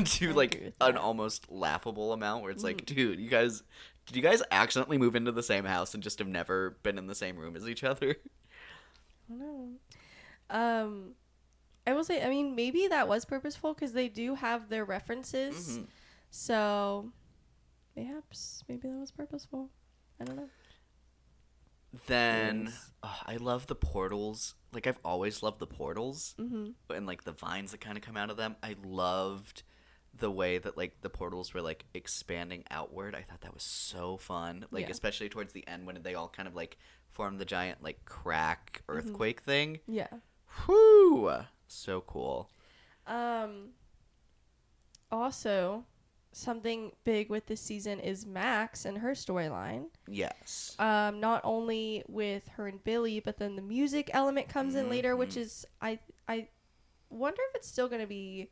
To, like, an almost laughable amount where it's like, dude, did you guys accidentally move into the same house and just have never been in the same room as each other? I don't know. I will say, I mean, maybe that was purposeful because they do have their references. So, maybe that was purposeful. I don't know. Then, I love the portals. Like, I've always loved the portals. And, like, the vines that kind of come out of them. I loved the way that, like, the portals were, like, expanding outward. I thought that was so fun. Like, especially towards the end when they all kind of, like, formed the giant, like, crack earthquake thing. Yeah. Whew! So cool. Also, something big with this season is Max and her storyline. Yes. Not only with her and Billy, but then the music element comes in later, which is I wonder if it's still going to be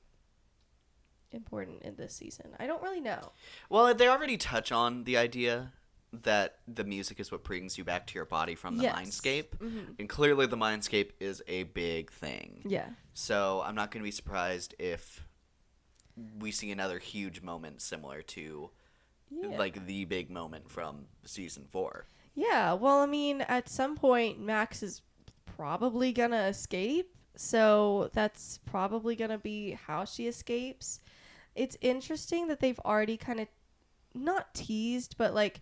important in this season. I don't really know. Well, they already touch on the idea that the music is what brings you back to your body from the mindscape. And clearly the mindscape is a big thing. Yeah. So I'm not going to be surprised if we see another huge moment similar to like the big moment from season 4. Yeah. Well, I mean, at some point Max is probably going to escape. So that's probably going to be how she escapes. It's interesting that they've already kind of not teased, but, like,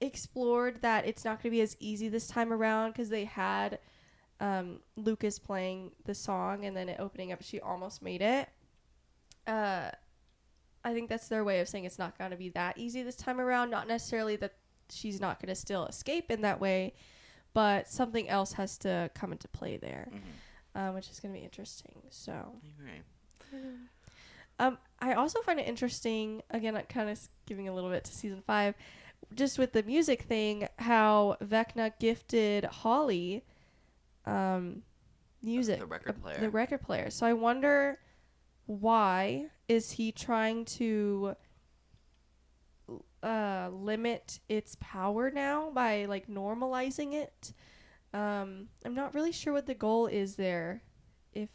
explored that it's not going to be as easy this time around because they had Lucas playing the song and then it opening up. She almost made it. I think that's their way of saying it's not going to be that easy this time around. Not necessarily that she's not going to still escape in that way, but something else has to come into play there, which is going to be interesting. So, I also find it interesting, again, kind of giving a little bit to season 5, just with the music thing, how Vecna gifted Holly music. The record player. The record player. So I wonder, why is he trying to limit its power now by like normalizing it? I'm not really sure what the goal is there, if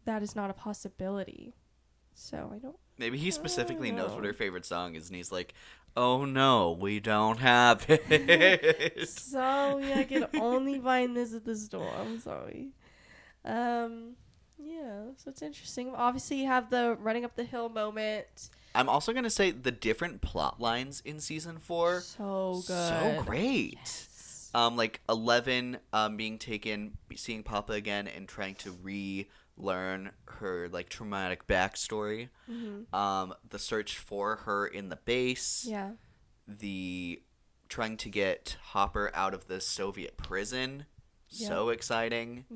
that is not a possibility. So I don't. Maybe he specifically knows what her favorite song is, and he's like, "Oh no, we don't have it." Sorry, I can only find this at the store. I'm sorry. Yeah, so it's interesting. Obviously, you have the running up the hill moment. I'm also gonna say the different plot lines in season 4. So good. So great. Yes. Like 11 being taken, seeing Papa again, and trying to relearn her like traumatic backstory. The search for her in the base. Yeah. The trying to get Hopper out of the Soviet prison. Yeah. So exciting.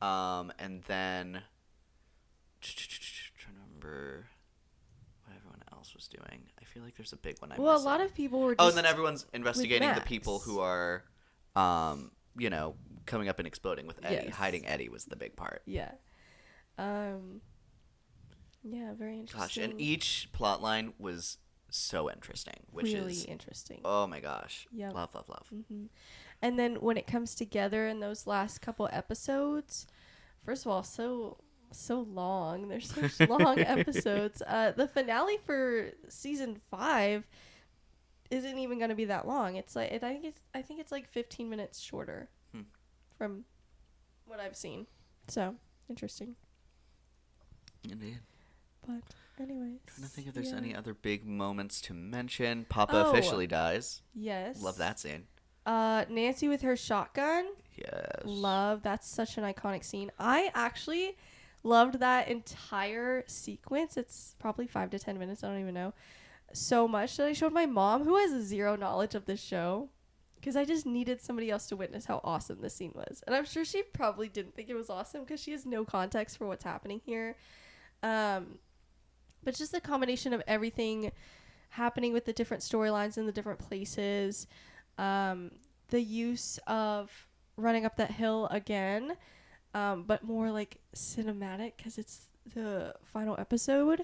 And then trying to remember what everyone else was doing. I feel like there's a big one. Well, a lot of people were. Oh, Just and then everyone's investigating the Max. people who are, coming up and exploding with Eddie. Yes. Hiding Eddie was the big part. Yeah. Yeah, very interesting. Gosh, and each plot line was so interesting, which really is interesting. oh my gosh, Yep. love. And then when it comes together in those last couple episodes, first of all, so long. There's such long episodes. The finale for season 5 isn't even going to be that long. It's like I think it's like 15 minutes shorter from what I've seen. So interesting. Indeed. But anyways, Trying to think if there's yeah. any other big moments to mention. Papa Oh. officially dies. Yes. Love that scene. Nancy with her shotgun. Yes. Love. That's such an iconic scene. I actually loved that entire sequence. It's probably 5 to 10 minutes. I don't even know. So much that I showed my mom, who has zero knowledge of this show, because I just needed somebody else to witness how awesome this scene was. And I'm sure she probably didn't think it was awesome because she has no context for what's happening here. But just the combination of everything happening with the different storylines in the different places, the use of running up that hill again, but more like cinematic because it's the final episode.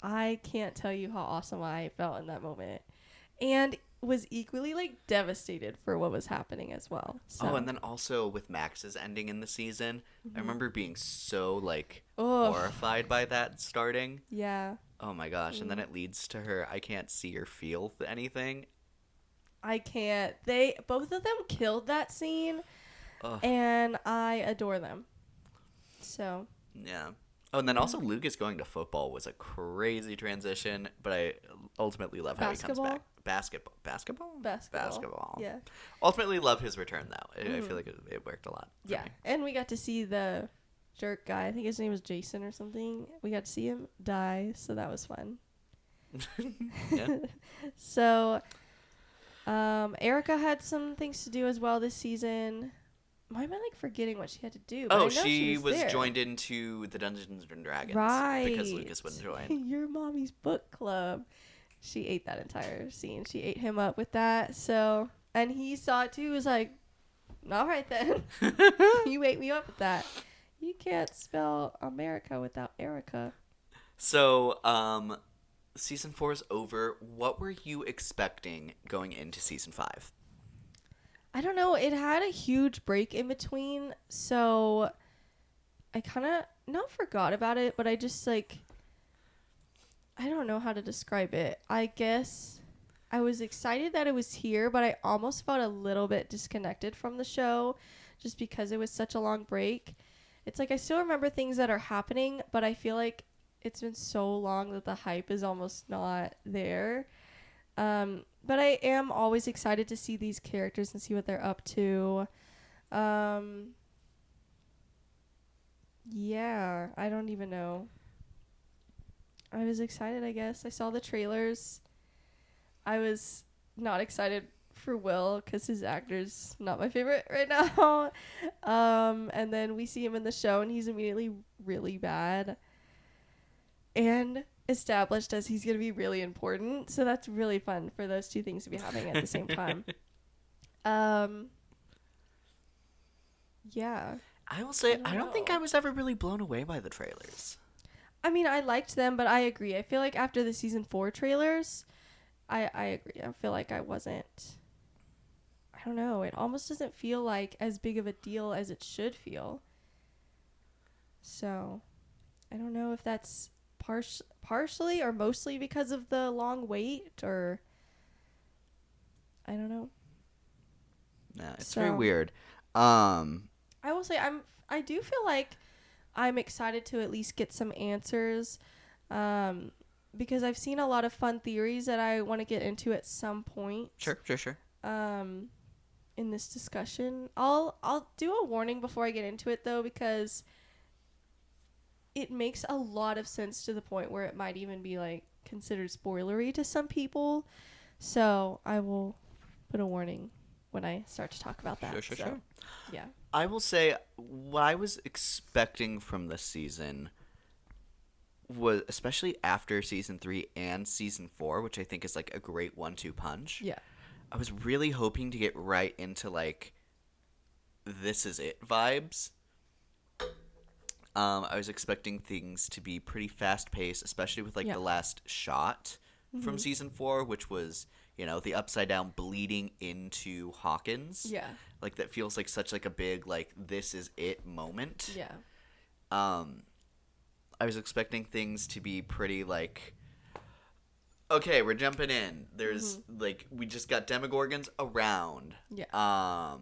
I can't tell you how awesome I felt in that moment, and was equally like devastated for what was happening as well. So. Oh, and then also with Max's ending in the season, I remember being so like Ugh. horrified by that starting. Yeah. Oh my gosh, and then it leads to her I can't see or feel anything. I can't. Both of them killed that scene, Ugh. and I adore them. So. Yeah. Oh, and then also Lucas going to football was a crazy transition, but I ultimately love how he comes back. Basketball. Yeah. Ultimately love his return though. I feel like it worked a lot. For Yeah, me. and we got to see the jerk guy. I think his name was Jason or something. We got to see him die, so that was fun. Yeah. So, Erica had some things to do as well this season. Why am I like forgetting what she had to do? But I Oh, know she was there. joined into the Dungeons and Dragons. Right. Because Lucas wouldn't join. Your mommy's book club. She ate that entire scene. She ate him up with that. So, and he saw it too. He was like, all right then. You ate me up with that. You can't spell America without Erica. So, season 4 is over. What were you expecting going into season 5? I don't know. It had a huge break in between. So I kind of not forgot about it, but I just like, I don't know how to describe it. I guess I was excited that it was here, but I almost felt a little bit disconnected from the show just because it was such a long break. It's like I still remember things that are happening, but I feel like it's been so long that the hype is almost not there. But I am always excited to see these characters and see what they're up to. Yeah, I don't even know. I was excited, I guess. I saw the trailers. I was not excited for Will because his actor's not my favorite right now. And then we see him in the show and he's immediately really bad and established as he's going to be really important. So that's really fun for those two things to be happening at the same time. Yeah. I will say, I don't think I was ever really blown away by the trailers. I mean, I liked them, but I agree. I feel like after the season 4 trailers, I agree. I feel like I wasn't... I don't know. It almost doesn't feel like as big of a deal as it should feel. So, I don't know if that's partially or mostly because of the long wait, or... I don't know. Yeah, it's very weird. I will say I do feel like I'm excited to at least get some answers, because I've seen a lot of fun theories that I want to get into at some point. Sure. In this discussion, I'll do a warning before I get into it though, because it makes a lot of sense to the point where it might even be like considered spoilery to some people. So I will put a warning when I start to talk about that. Sure. Yeah. I will say what I was expecting from this season was, especially after season 3 and season 4, which I think is like a great 1-2 punch. Yeah. I was really hoping to get right into like this is it vibes. I was expecting things to be pretty fast paced, especially with like the last shot from season 4, which was, you know, the upside down bleeding into Hawkins. Yeah. Like that feels like such like a big like this is it moment. Yeah. I was expecting things to be pretty like, okay, we're jumping in. There's like we just got Demogorgons around. Yeah.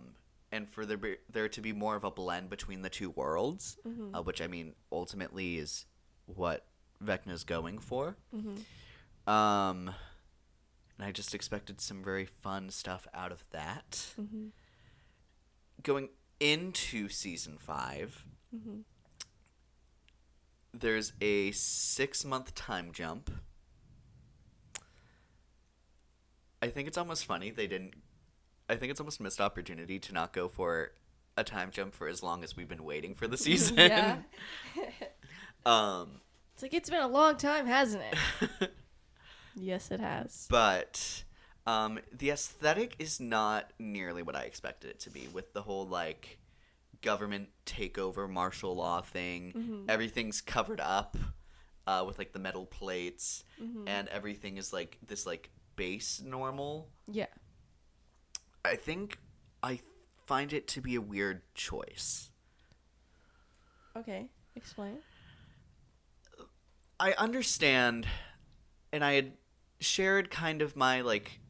And for there to be more of a blend between the two worlds, which I mean ultimately is what Vecna's going for. And I just expected some very fun stuff out of that. Going into season 5, there's a 6-month time jump. I think it's almost funny I think it's almost a missed opportunity to not go for a time jump for as long as we've been waiting for the season. Yeah. It's like it's been a long time, hasn't it? Yes, it has. But the aesthetic is not nearly what I expected it to be, with the whole like government takeover martial law thing. Everything's covered up with like the metal plates, and everything is like this like base normal. Yeah. I think I find it to be a weird choice. Okay, explain. I understand, and I had shared kind of my like,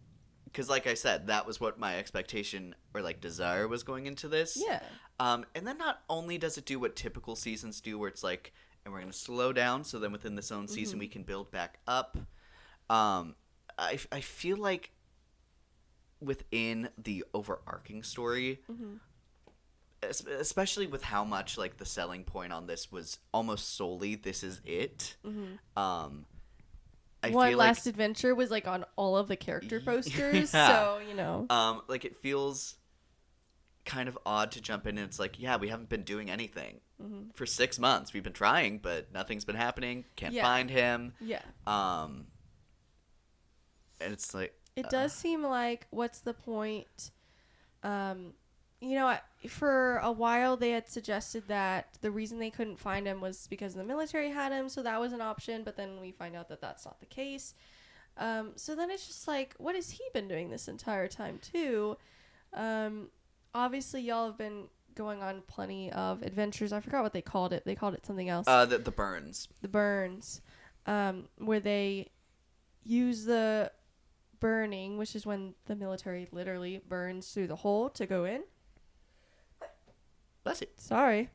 because like I said, that was what my expectation or like desire was going into this. Yeah. And then not only does it do what typical seasons do, where it's like, and we're going to slow down, so then within this own season we can build back up. I feel like within the overarching story, especially with how much like the selling point on this was almost solely this is it. I One feel Last like, Adventure was like on all of the character posters, yeah. so you know. Like it feels kind of odd to jump in and it's like, yeah, we haven't been doing anything for 6 months. We've been trying, but nothing's been happening. Can't find him. Yeah. And it's like It does seem like, what's the point? You know, for a while they had suggested that the reason they couldn't find him was because the military had him, so that was an option, but then we find out that that's not the case. So then it's just like, what has he been doing this entire time, too? Obviously, y'all have been going on plenty of adventures. I forgot what they called it. They called it something else. the burns. The burns. Where they use the burning, which is when the military literally burns through the hole to go in. Bless it. Sorry.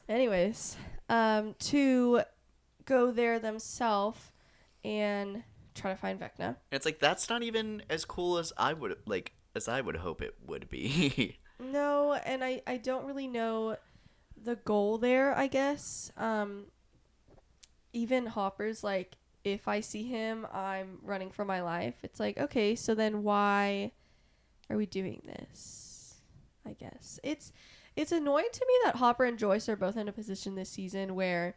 Anyways, to go there themselves and try to find Vecna. It's like that's not even as cool as I would hope it would be. No, and I don't really know the goal there, I guess. Even Hopper's like, if I see him, I'm running for my life. It's like, okay, so then why are we doing this? I guess. It's annoying to me that Hopper and Joyce are both in a position this season where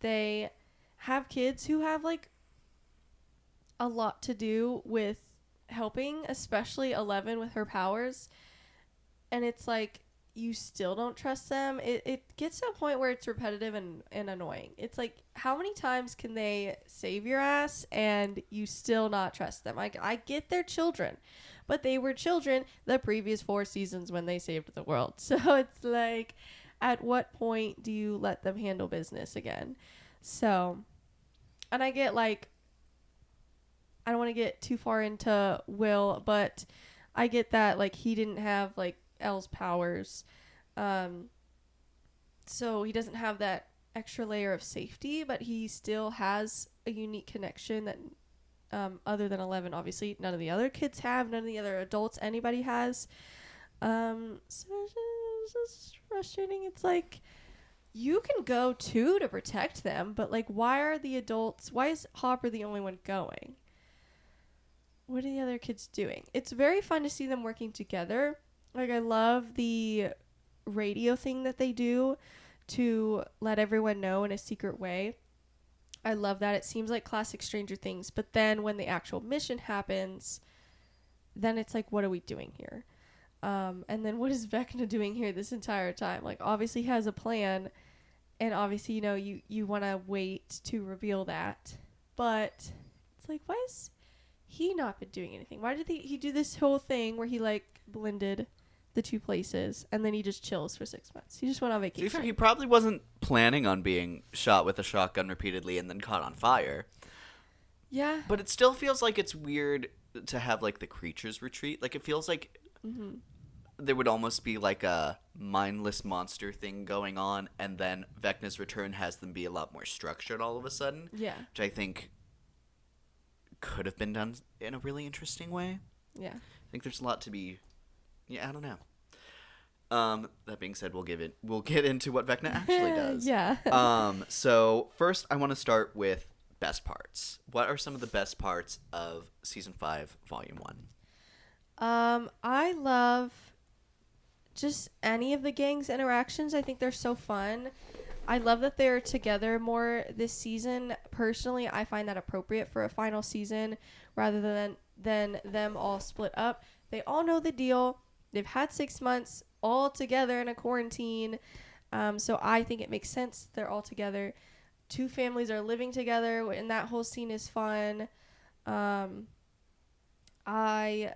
they have kids who have like a lot to do with helping, especially 11 with her powers. And it's like, you still don't trust them. It gets to a point where it's repetitive and annoying. It's like, how many times can they save your ass and you still not trust them? Like, I get they're children, but they were children the previous 4 seasons when they saved the world. So it's like, at what point do you let them handle business again? So, and I get like, I don't want to get too far into Will, but I get that like he didn't have like Elle's powers, so he doesn't have that extra layer of safety, but he still has a unique connection that other than 11 obviously none of the other kids have, none of the other adults anybody has. So it's just frustrating. It's like, you can go too to protect them, but like, why is Hopper the only one going? What are the other kids doing? It's very fun to see them working together. Like, I love the radio thing that they do to let everyone know in a secret way. I love that. It seems like classic Stranger Things. But then when the actual mission happens, then it's like, what are we doing here? And then what is Vecna doing here this entire time? Like, obviously he has a plan. And obviously, you know, you want to wait to reveal that. But it's like, why has he not been doing anything? Why did he do this whole thing where he, like, blended the 2 places and then he just chills for 6 months? He just went on vacation. To be fair, he probably wasn't planning on being shot with a shotgun repeatedly and then caught on fire. Yeah. But it still feels like it's weird to have, like, the creatures retreat. Like, it feels like there would almost be, like, a mindless monster thing going on, and then Vecna's return has them be a lot more structured all of a sudden. Yeah. Which I think could have been done in a really interesting way. Yeah. I think there's a lot to be... Yeah, I don't know. That being said, we'll get into what Vecna actually does. Yeah. So first I want to start with best parts. What are some of the best parts of season 5, volume 1? I love just any of the gang's interactions. I think they're so fun. I love that they're together more this season. Personally, I find that appropriate for a final season rather than them all split up. They all know the deal. They've had 6 months all together in a quarantine. So I think it makes sense they're all together. 2 families are living together, and that whole scene is fun. I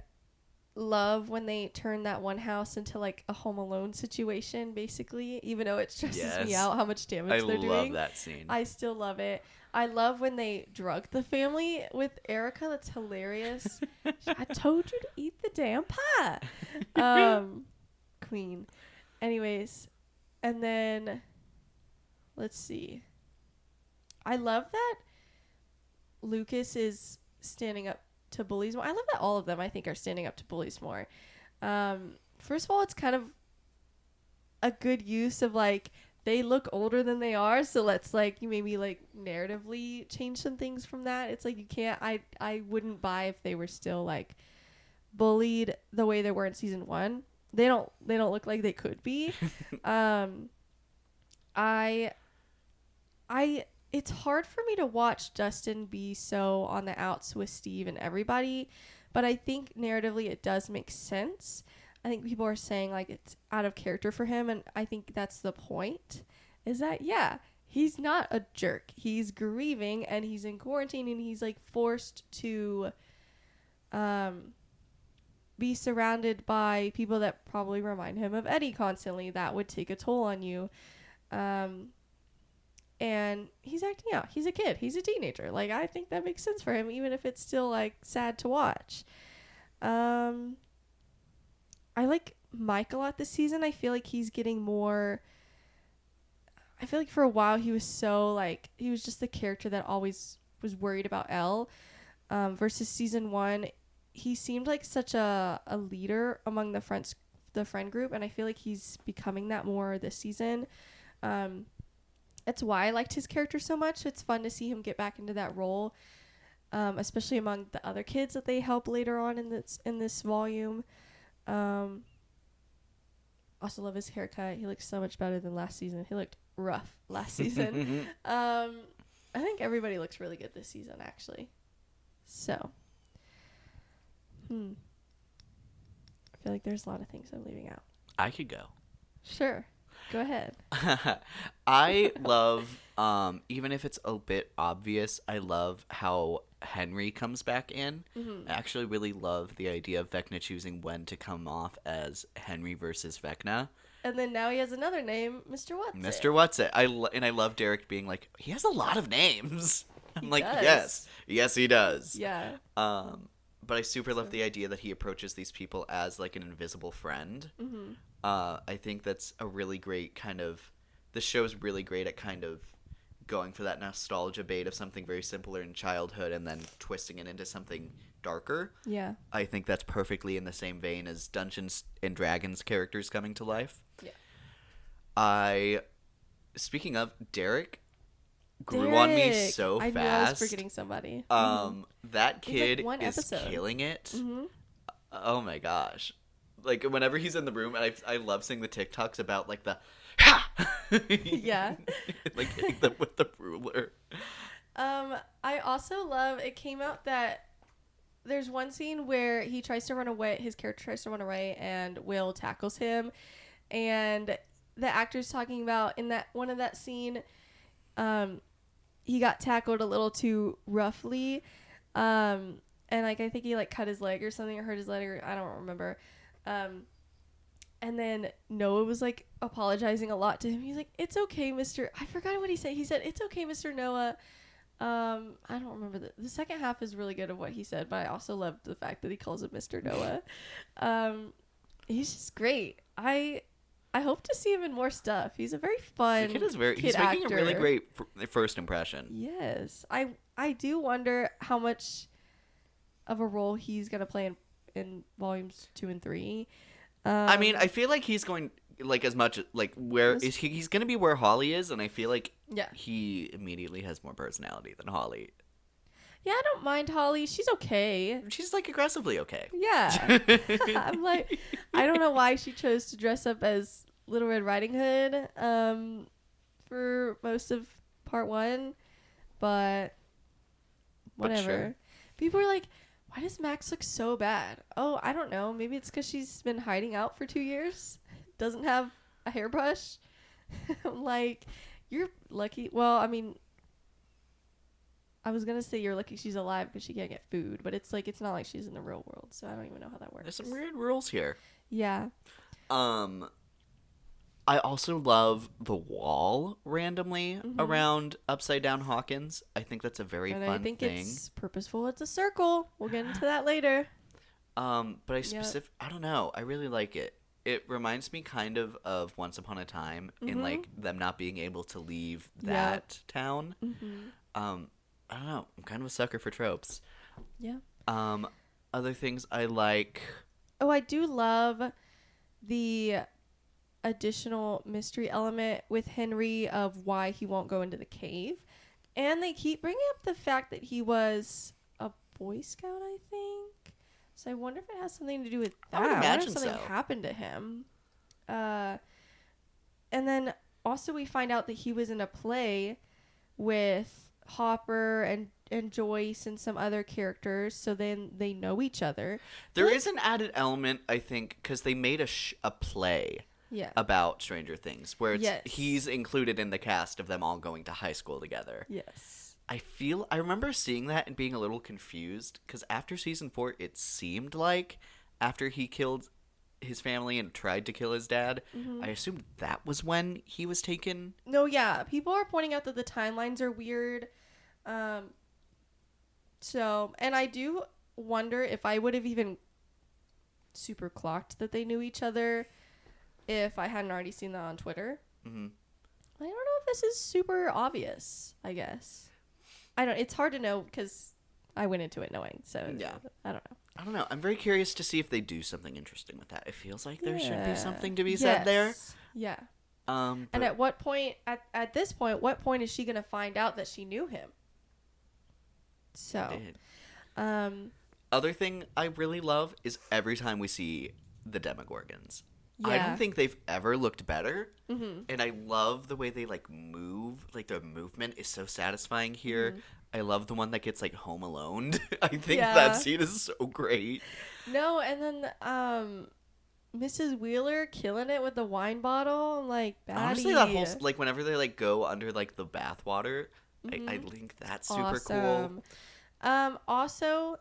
love when they turn that one house into like a Home Alone situation, basically, even though it stresses me out how much damage they're doing. I love that scene. I still love it. I love when they drug the family with Erica. That's hilarious. I told you to eat the damn pie. Queen. Anyways, and then let's see. I love that Lucas is standing up to bullies more. I love that all of them, I think, are standing up to bullies more. First of all, it's kind of a good use of like, they look older than they are, so let's like, you maybe like narratively change some things from that. It's like, you can't, I wouldn't buy if they were still like bullied the way they were in season 1. They don't look like they could be. It's hard for me to watch Dustin be so on the outs with Steve and everybody, but I think narratively it does make sense. I think people are saying like it's out of character for him, and I think that's the point, is that, yeah, he's not a jerk. He's grieving and he's in quarantine and he's like forced to be surrounded by people that probably remind him of Eddie constantly. That would take a toll on you. And he's acting out. He's a kid. He's a teenager. Like, I think that makes sense for him, even if it's still like sad to watch. I like Mike a lot this season. I feel like he's getting more. I feel like for a while he was so like, he was just the character that always was worried about Elle. versus season 1, he seemed like such a leader among the friend group, and I feel like he's becoming that more this season. That's why I liked his character so much. It's fun to see him get back into that role, especially among the other kids that they help later on in this volume. Also love his haircut. He looks so much better than last season. He looked rough last season. I think everybody looks really good this season, actually. So, I feel like there's a lot of things I'm leaving out. I could go. Sure. Go ahead. I love, even if it's a bit obvious, I love how Henry comes back in. I actually really love the idea of Vecna choosing when to come off as Henry versus Vecna. And then now he has another name, Mr. What's Mr. What's It. And I love Derek being like, he has a lot of names. I'm like, does. yes, he does. Yeah. But I super love the idea that he approaches these people as like an invisible friend. I think that's a really great kind of. The show's really great at kind of going for that nostalgia bait of something very simpler in childhood and then twisting it into something darker. Yeah. I think that's perfectly in the same vein as Dungeons and Dragons characters coming to life. Yeah. Speaking of, Derek grew on me so I fast. knew I was forgetting somebody. That kid one is episode. killing it. Oh my gosh. Like, whenever he's in the room, and I love seeing the TikToks about, like, the ha! Yeah. Like, hitting them with the ruler. I also love, it came out that there's one scene where he tries to run away, his character tries to run away, and Will tackles him. And the actor's talking about, in that one of that scene, he got tackled a little too roughly. And, like, I think he, like, cut his leg or something, or hurt his leg, or I don't remember. And then Noah was like apologizing a lot to him. He's like, "It's okay, Mr." I forgot what he said. He said, "It's okay, Mr. Noah." I don't remember the second half is really good of what he said, but I also loved the fact that he calls him Mr. Noah. He's just great. I hope to see him in more stuff. He's a very fun The kid is very. He's actor. making a really great first impression. Yes, I do wonder how much of a role he's gonna play in volumes 2 and 3. I mean, I feel like he's going like as much like where is he's going to be where Holly is, and I feel like he immediately has more personality than Holly. Yeah, I don't mind Holly. She's okay. She's like aggressively okay. Yeah. I'm like, I don't know why she chose to dress up as Little Red Riding Hood for most of part 1, but whatever. Sure. People are like, why does Max look so bad? Oh, I don't know. Maybe it's because she's been hiding out for 2 years. Doesn't have a hairbrush. Like, you're lucky. Well, I mean, I was going to say you're lucky she's alive because she can't get food. But it's like, it's not like she's in the real world. So I don't even know how that works. There's some weird rules here. Yeah. I also love the wall randomly around Upside Down Hawkins. I think that's a very fun thing. I think it's purposeful. It's a circle. We'll get into that later. But I don't know. I really like it. It reminds me kind of Once Upon a Time in like them not being able to leave that town. I don't know. I'm kind of a sucker for tropes. Yeah. Other things I like. Oh, I do love the additional mystery element with Henry of why he won't go into the cave. And they keep bringing up the fact that he was a Boy Scout, I think. So I wonder if it has something to do with that. I would imagine I wonder if something so. happened to him. And then also we find out that he was in a play with Hopper and Joyce and some other characters, so then they know each other. There is an added element, I think, because they made a play about Stranger Things, where he's included in the cast of them all going to high school together. Yes. I remember seeing that and being a little confused, because after season 4, it seemed like after he killed his family and tried to kill his dad, I assumed that was when he was taken. No, yeah. People are pointing out that the timelines are weird. So, and I do wonder if I would have even super clocked that they knew each other if I hadn't already seen that on Twitter. I don't know if this is super obvious, I guess. It's hard to know because I went into it knowing. So Yeah. I don't know. I don't know. I'm very curious to see if they do something interesting with that. It feels like there should be Yeah. something to be said there. Yeah. But And at what point, at this point, what point is she going to find out that she knew him? So, other thing I really love is every time we see the Demogorgons. yeah. I don't think they've ever looked better. Mm-hmm. And I love the way they like move. Like their movement is so satisfying here. Mm-hmm. I love the one that gets like home alone. I think Yeah. that scene is so great. No, and then Mrs. Wheeler killing it with the wine bottle, like baddie. Honestly, that whole like whenever they like go under like the bathwater, I think that's super cool. Also,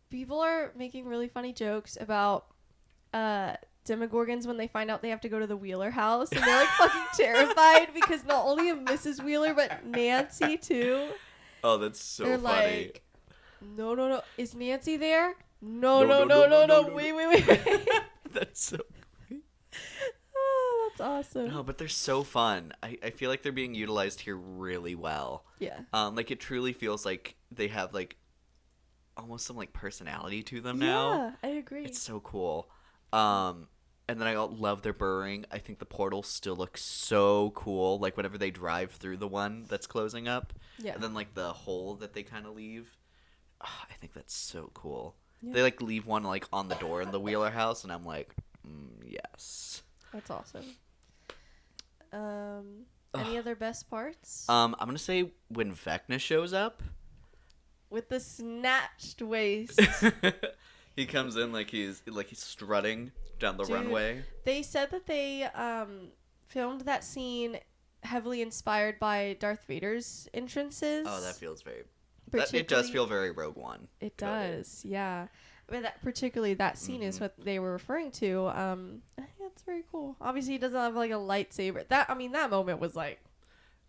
people are making really funny jokes about Demogorgons when they find out they have to go to the Wheeler house, and they're like fucking terrified because not only of Mrs. Wheeler but Nancy too. Oh, that's so They're funny. like, no, is Nancy there? No, No. Wait. That's so. Oh, that's awesome. No, but they're so fun. I feel like they're being utilized here really well. Yeah. Like it truly feels like they have like almost some like personality to them now. Yeah, I agree. It's so cool. And then I love their burrowing. I think the portals still look so cool. Like whenever they drive through the one that's closing up. Yeah. And then like the hole that they kind of leave. I think that's so cool. Yeah. They like leave one like on the door in the Wheeler house, and I'm like, yes. That's awesome. Any other best parts? I'm gonna say when Vecna shows up. With the snatched waist. He comes in like he's strutting down the Dude, runway. They said that they filmed that scene heavily inspired by Darth Vader's entrances. Oh, that feels very. It does Particularly- feel very Rogue One. It does, yeah. But particularly that scene is what they were referring to. I think that's very cool. Obviously, he doesn't have like a lightsaber. That moment was like,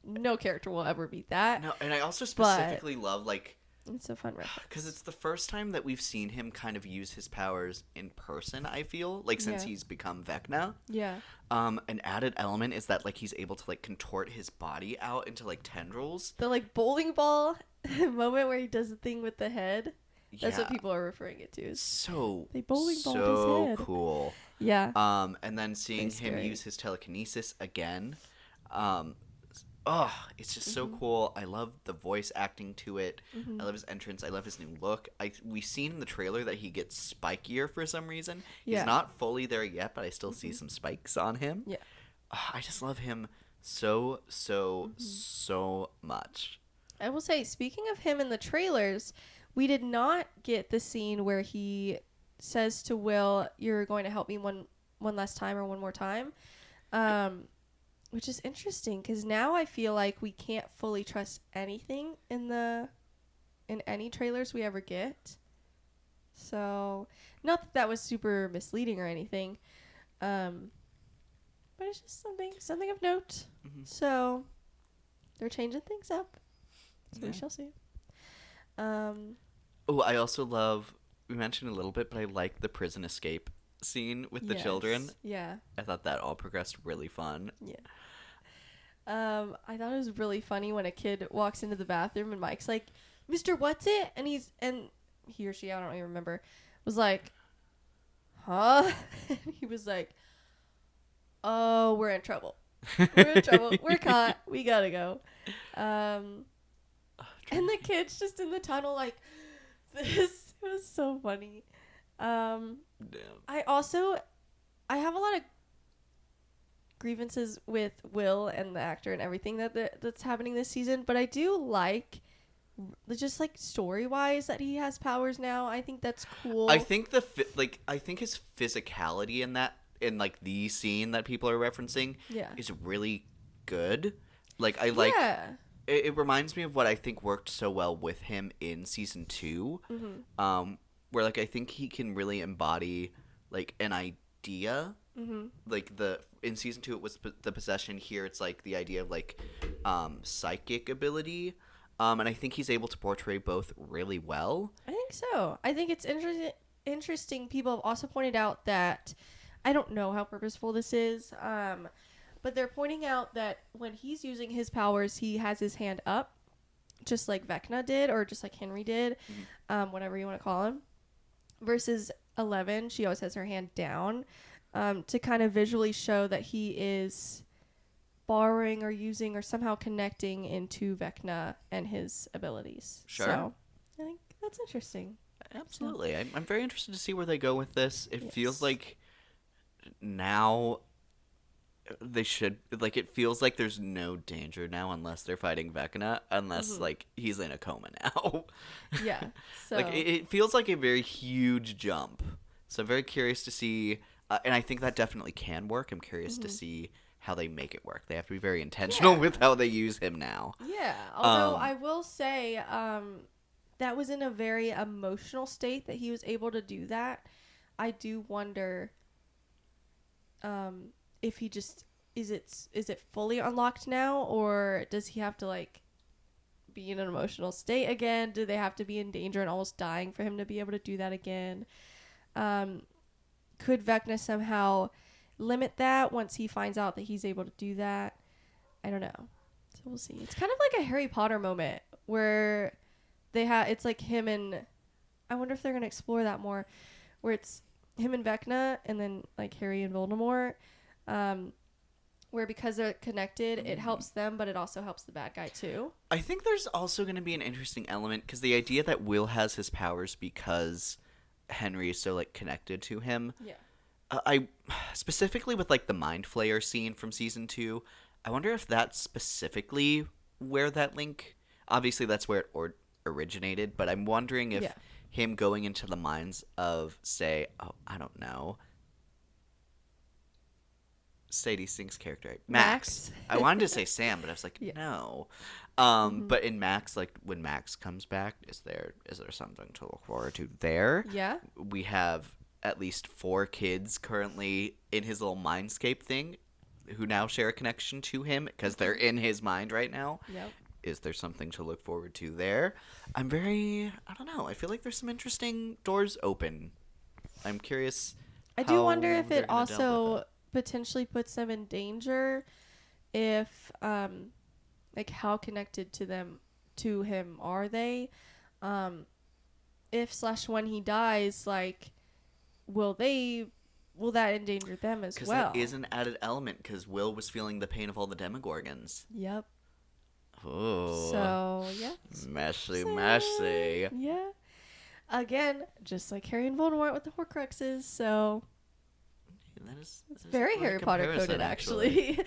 no character will ever beat that. No, and I also specifically love like. It's a fun reference. Because it's the first time that we've seen him kind of use his powers in person, I feel. Like, since he's become Vecna. Yeah. An added element is that, like, he's able to, like, contort his body out into, like, tendrils. The, like, bowling ball moment where he does the thing with the head. That's what Yeah. people are referring it to. They bowling balled his so head. cool. Yeah. And then seeing him scary. use his telekinesis again. It's just so Mm-hmm. cool. I love the voice acting to it. I love his entrance. I love his new look. We've seen in the trailer that he gets spikier for some reason. Yeah. He's not fully there yet, but I still see some spikes on him. Yeah. I just love him so much. I will say, speaking of him in the trailers, we did not get the scene where he says to Will, "You're going to help me one last time or one more time," which is interesting because now I feel like we can't fully trust anything in any trailers we ever get. So, not that was super misleading or anything, but it's just something of note. Mm-hmm. So, they're changing things up. So Yeah. we shall see. Oh, I also love. We mentioned a little bit, but I like the prison escape scene with the children. Yeah. I thought that all progressed really fun. Yeah. I thought it was really funny when a kid walks into the bathroom and Mike's like, "Mr. What's it?" And he or she, I don't even remember, was like, "Huh?" And he was like, "Oh, we're in trouble. We're in trouble. We're caught. We gotta go." And the kid's just in the tunnel like this. It was so funny. Damn. I have a lot of grievances with Will and the actor and everything that's happening this season, but I do like just like story-wise that he has powers now. I think that's cool. I think I think his physicality in like the scene that people are referencing is really good. Like I like it reminds me of what I think worked so well with him in season 2. Mm-hmm. Where like I think he can really embody like an idea. Mm-hmm. Like in season 2 it was the possession. Here it's like the idea of like psychic ability. And I think he's able to portray both really well. I think so. I think it's interesting. People have also pointed out that I don't know how purposeful this is, but they're pointing out that when he's using his powers, he has his hand up, just like Vecna did, or just like Henry did, whatever you want to call him. Versus 11, she always has her hand down, to kind of visually show that he is borrowing or using or somehow connecting into Vecna and his abilities. Sure. So I think that's interesting. Absolutely. I'm very interested to see where they go with this. It Yes. feels like now they should, like, it feels like there's no danger now unless they're fighting Vecna, unless, like, he's in a coma now. Yeah. So Like, it feels like a very huge jump. So I'm very curious to see, and I think that definitely can work. I'm curious to see how they make it work. They have to be very intentional with how they use him now. yeah. Although I will say, that was in a very emotional state that he was able to do that. I do wonder, if he just is it fully unlocked now, or does he have to like be in an emotional state again? Do they have to be in danger and almost dying for him to be able to do that again? Could Vecna somehow limit that once he finds out that he's able to do that? I don't know. So we'll see. It's kind of like a Harry Potter moment where it's like him and, I wonder if they're going to explore that more, where it's him and Vecna and then like Harry and Voldemort, where because they're connected, it helps them, but it also helps the bad guy too. I think there's also going to be an interesting element, because the idea that Will has his powers because Henry is so, like, connected to him. Yeah. I specifically with, like, the Mind Flayer scene from season 2, I wonder if that's specifically where that link, obviously that's where it originated, but I'm wondering if him going into the minds of, say, I don't know, Sadie Sink's character, Max. I wanted to say Sam, but I was like, no. But in Max, like, when Max comes back, is there something to look forward to there? Yeah. We have at least 4 kids currently in his little mindscape thing who now share a connection to him because they're in his mind right now. Yep. Is there something to look forward to there? I don't know. I feel like there's some interesting doors open. I'm curious. I do wonder how if they're it gonna delve with also it. potentially puts them in danger if, like, how connected to him are they? If/when he dies, like, will that endanger them as Because well? that is an added element, because Will was feeling the pain of all the Demogorgons. Yep. Oh. So, yeah. Messy. Yeah. Again, just like Harry and Voldemort with the Horcruxes, so That is very a good Harry Potter comparison, coded, actually.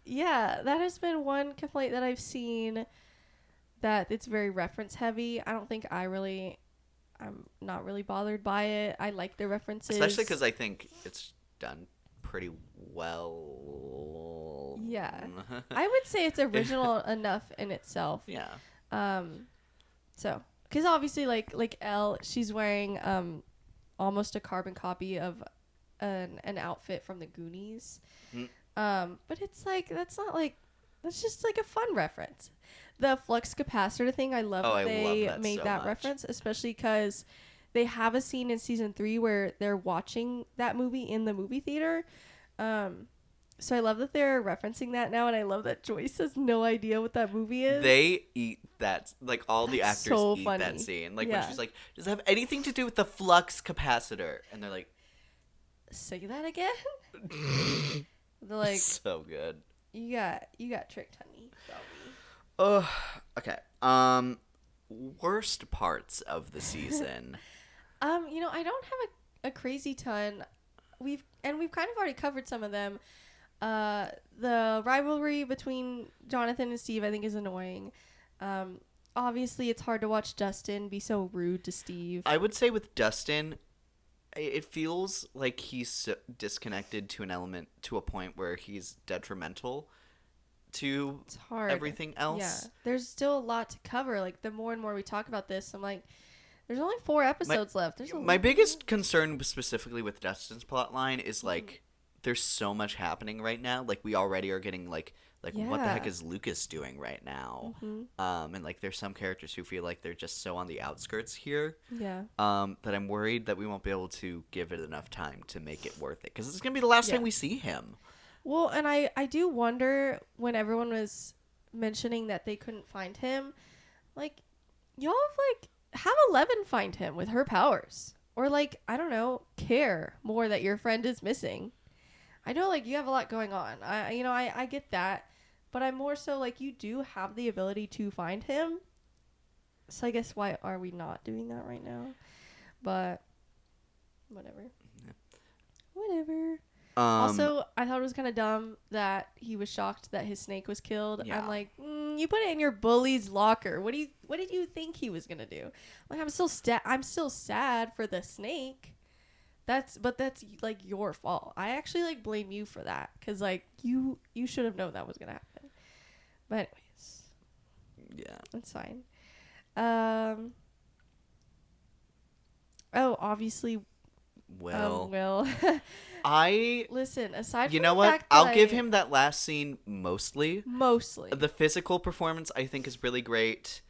Yeah, that has been one complaint that I've seen, that it's very reference heavy. I don't think I'm not really bothered by it. I like the references. Especially because I think it's done pretty well. Yeah. I would say it's original enough in itself. Yeah. So, because obviously, like Elle, she's wearing almost a carbon copy of an outfit from the Goonies. But it's like, that's just like a fun reference. The flux capacitor thing, I love that they made that reference, especially because they have a scene in season 3 where they're watching that movie in the movie theater. So I love that they're referencing that now, and I love that Joyce has no idea what that movie is. They eat that, like, all the actors so eat funny. that scene. Like, when she's like, does it have anything to do with the flux capacitor? And they're like, say that again? They're like, so good. you got tricked, honey. Sorry. Oh, okay. Worst parts of the season. I don't have a crazy ton. We've kind of already covered some of them. The rivalry between Jonathan and Steve, I think, is annoying. Obviously, it's hard to watch Dustin be so rude to Steve. I would say with Dustin, it feels like he's so disconnected to a point where he's detrimental to It's hard. everything else. Yeah, there's still a lot to cover. Like, the more and more we talk about this, I'm like, there's only 4 episodes left. There's My biggest concern specifically with Dustin's plotline is, like, there's so much happening right now. Like, we already are getting, like what the heck is Lucas doing right now? And, like, there's some characters who feel like they're just so on the outskirts here. Yeah. That I'm worried that we won't be able to give it enough time to make it worth it. Because it's going to be the last time we see him. Well, and I do wonder, when everyone was mentioning that they couldn't find him, like, y'all have 11 find him with her powers. Or, like, I don't know, care more that your friend is missing. I know, like, you have a lot going on. I get that. But I'm more so, like, you do have the ability to find him. So I guess why are we not doing that right now? But, whatever. Yeah. Whatever. Also, I thought it was kind of dumb that he was shocked that his snake was killed. Yeah. I'm like, you put it in your bully's locker. What did you think he was gonna do? Like, I'm still sad for the snake. That's like your fault. I actually like blame you for that because like you should have known that was gonna happen. But anyways, Yeah, that's fine. Oh, obviously. well, I listen. Aside from you know the what? fact that I'll give him that last scene mostly. The physical performance I think is really great.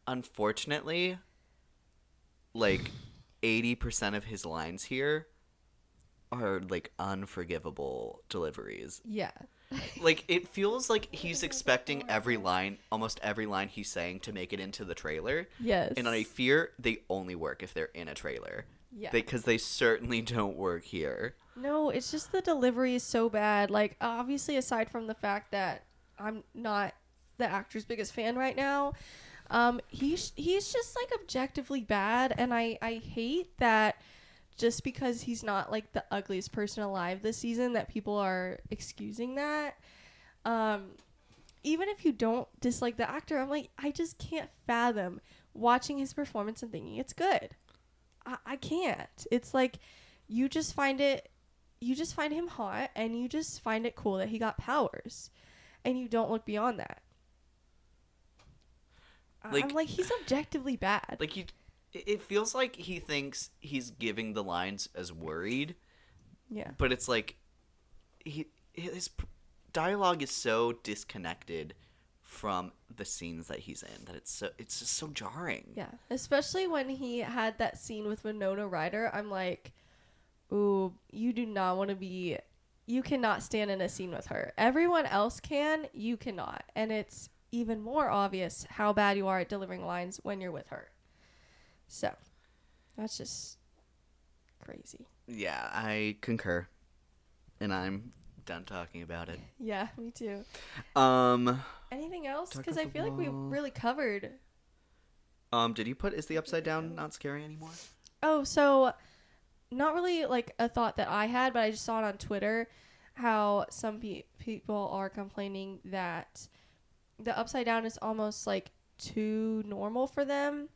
Unfortunately, like 80% of his lines here are like unforgivable deliveries. Yeah. Like it feels like he's expecting almost every line he's saying to make it into the trailer. Yes. And I fear they only work if they're in a trailer. Yeah. Because they certainly don't work here. No, it's just the delivery is so bad. Like, obviously, aside from the fact that I'm not the actor's biggest fan right now, he's just, like, objectively bad. And I hate that just because he's not, like, the ugliest person alive this season that people are excusing that. Even if you don't dislike the actor, I'm like, I just can't fathom watching his performance and thinking it's good. I can't. It's like you just find him hot and you just find it cool that he got powers and you don't look beyond that. Like, I'm like, he's objectively bad. Like it feels like he thinks he's giving the lines as worried. Yeah. But it's like his dialogue is so disconnected from the scenes that he's in that it's just so jarring. Yeah, especially when he had that scene with Winona Ryder. I'm like, ooh, you cannot stand in a scene with her. Everyone else can, you cannot. And it's even more obvious how bad you are at delivering lines when you're with her. So, that's just crazy. Yeah, I concur. And I'm done talking about it. Yeah, me too. Anything else? Because I feel like we really covered. Did you put Is the Upside Down not scary anymore? Oh, so not really like a thought that I had, but I just saw it on Twitter how some people are complaining that the Upside Down is almost like too normal for them.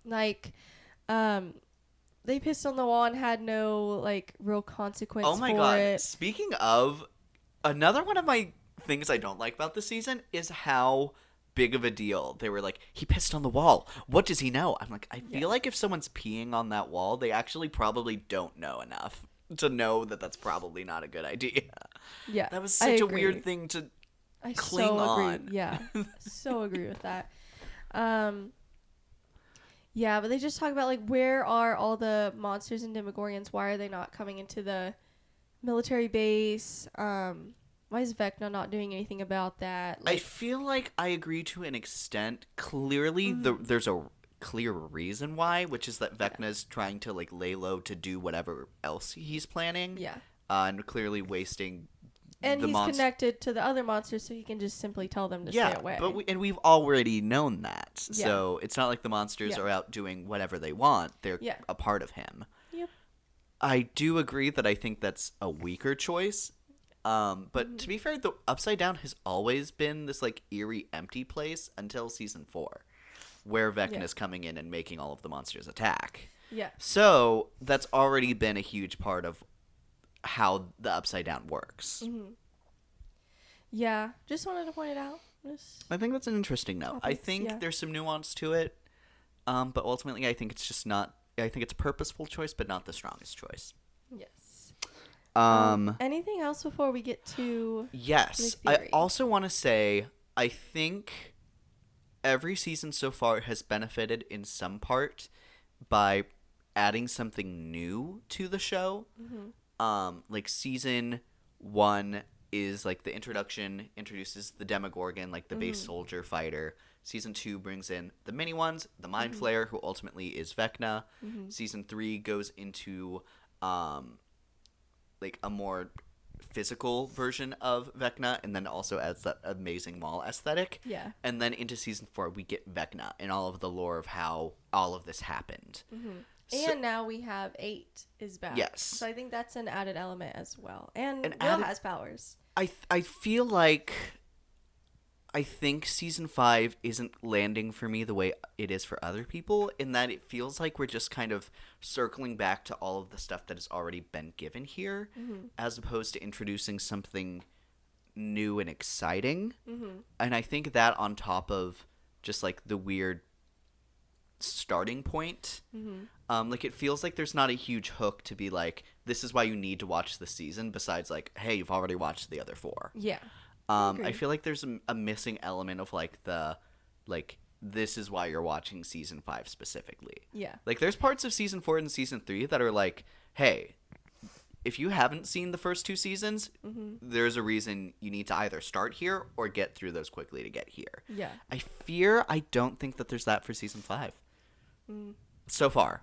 Like, they pissed on the wall and had no like real consequence. Oh my god! Speaking of, another one of my things I don't like about this season is how big of a deal they were. Like, he pissed on the wall. What does he know? I'm like, I feel like if someone's peeing on that wall, they actually probably don't know enough to know that that's probably not a good idea. Yeah, that was such a weird thing to cling on. Agree. Yeah, so agree with that. Yeah, but they just talk about, like, where are all the monsters and Demogorgons? Why are they not coming into the military base? Why is Vecna not doing anything about that? Like, I feel like I agree to an extent. Clearly, there's a clear reason why, which is that Vecna's trying to, like, lay low to do whatever else he's planning. Yeah. And clearly wasting and he's connected to the other monsters, so he can just simply tell them to stay away. But we've already known that. So it's not like the monsters are out doing whatever they want. They're a part of him. Yep. I do agree that I think that's a weaker choice. But to be fair, the Upside Down has always been this like eerie, empty place until season 4, where Vecna's coming in and making all of the monsters attack. Yeah. So that's already been a huge part of how the Upside Down works. Mm-hmm. Yeah, just wanted to point it out. I think that's an interesting note. I think there's some nuance to it, but ultimately I think it's just not. I think it's a purposeful choice, but not the strongest choice. Yes. Anything else before we get to? Yes, I also want to say I think every season so far has benefited in some part by adding something new to the show. Mm-hmm. Like season 1 is like the introduction, introduces the Demogorgon, like the base soldier fighter. Season 2 brings in the mini ones, the Mind Flayer, who ultimately is Vecna. Season 3 goes into like a more physical version of Vecna, and then also adds that amazing mall aesthetic. Yeah. And then into Season 4, we get Vecna and all of the lore of how all of this happened. And now we have 8 is back. Yes. So I think that's an added element as well. And Will added- has powers. I feel like I think Season 5 isn't landing for me the way it is for other people, in that it feels like we're just kind of circling back to all of the stuff that has already been given here, as opposed to introducing something new and exciting. And I think that on top of just like the weird starting point, like it feels like there's not a huge hook to be like, this is why you need to watch the season, besides like, hey, you've already watched the other 4. Yeah. I feel like there's a missing element of like this is why you're watching Season 5 specifically. Yeah. Like there's parts of Season 4 and Season 3 that are like, hey, if you haven't seen the first 2 seasons, there's a reason you need to either start here or get through those quickly to get here. Yeah. I don't think that there's that for Season 5. So far.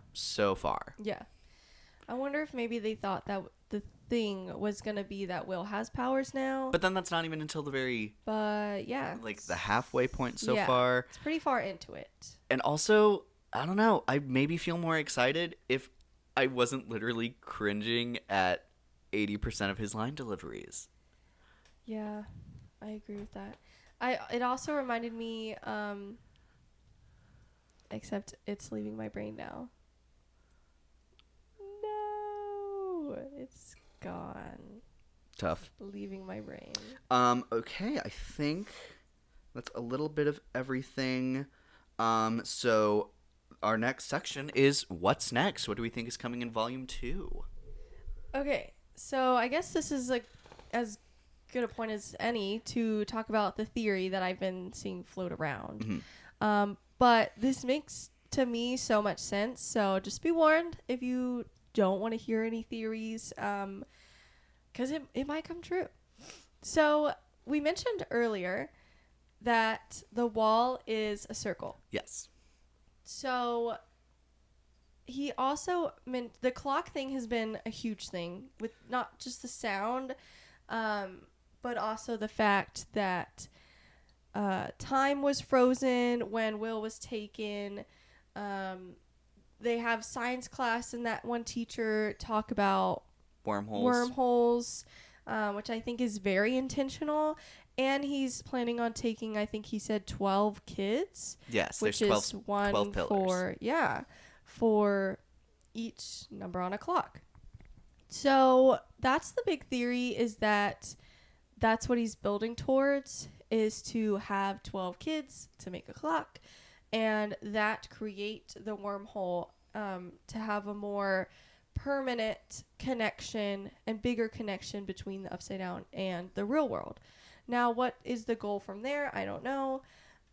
Yeah. I wonder if maybe they thought that the thing was going to be that Will has powers now. But then that's not even until the very, But yeah. like the halfway point so Yeah, far. It's pretty far into it. And also, I don't know, I maybe feel more excited if I wasn't literally cringing at 80% of his line deliveries. Yeah. I agree with that. It also reminded me, except it's leaving my brain now. No, it's gone. Tough. Leaving my brain. Okay, I think that's a little bit of everything. So our next section is what's next? What do we think is coming in Volume 2? Okay, so I guess this is like as good a point as any to talk about the theory that I've been seeing float around. But this makes to me so much sense. So just be warned if you don't want to hear any theories, because it might come true. So we mentioned earlier that the wall is a circle. Yes. So he also meant the clock thing has been a huge thing with not just the sound, but also the fact that time was frozen when Will was taken. They have science class and that one teacher talk about wormholes, which I think is very intentional. And he's planning on taking, I think he said 12 kids. Yes, which there's is one 12 pillars. for each number on a clock. So that's the big theory, is that that's what he's building towards, is to have 12 kids to make a clock, and that create the wormhole, to have a more permanent connection and bigger connection between the Upside Down and the real world. Now, what is the goal from there? I don't know.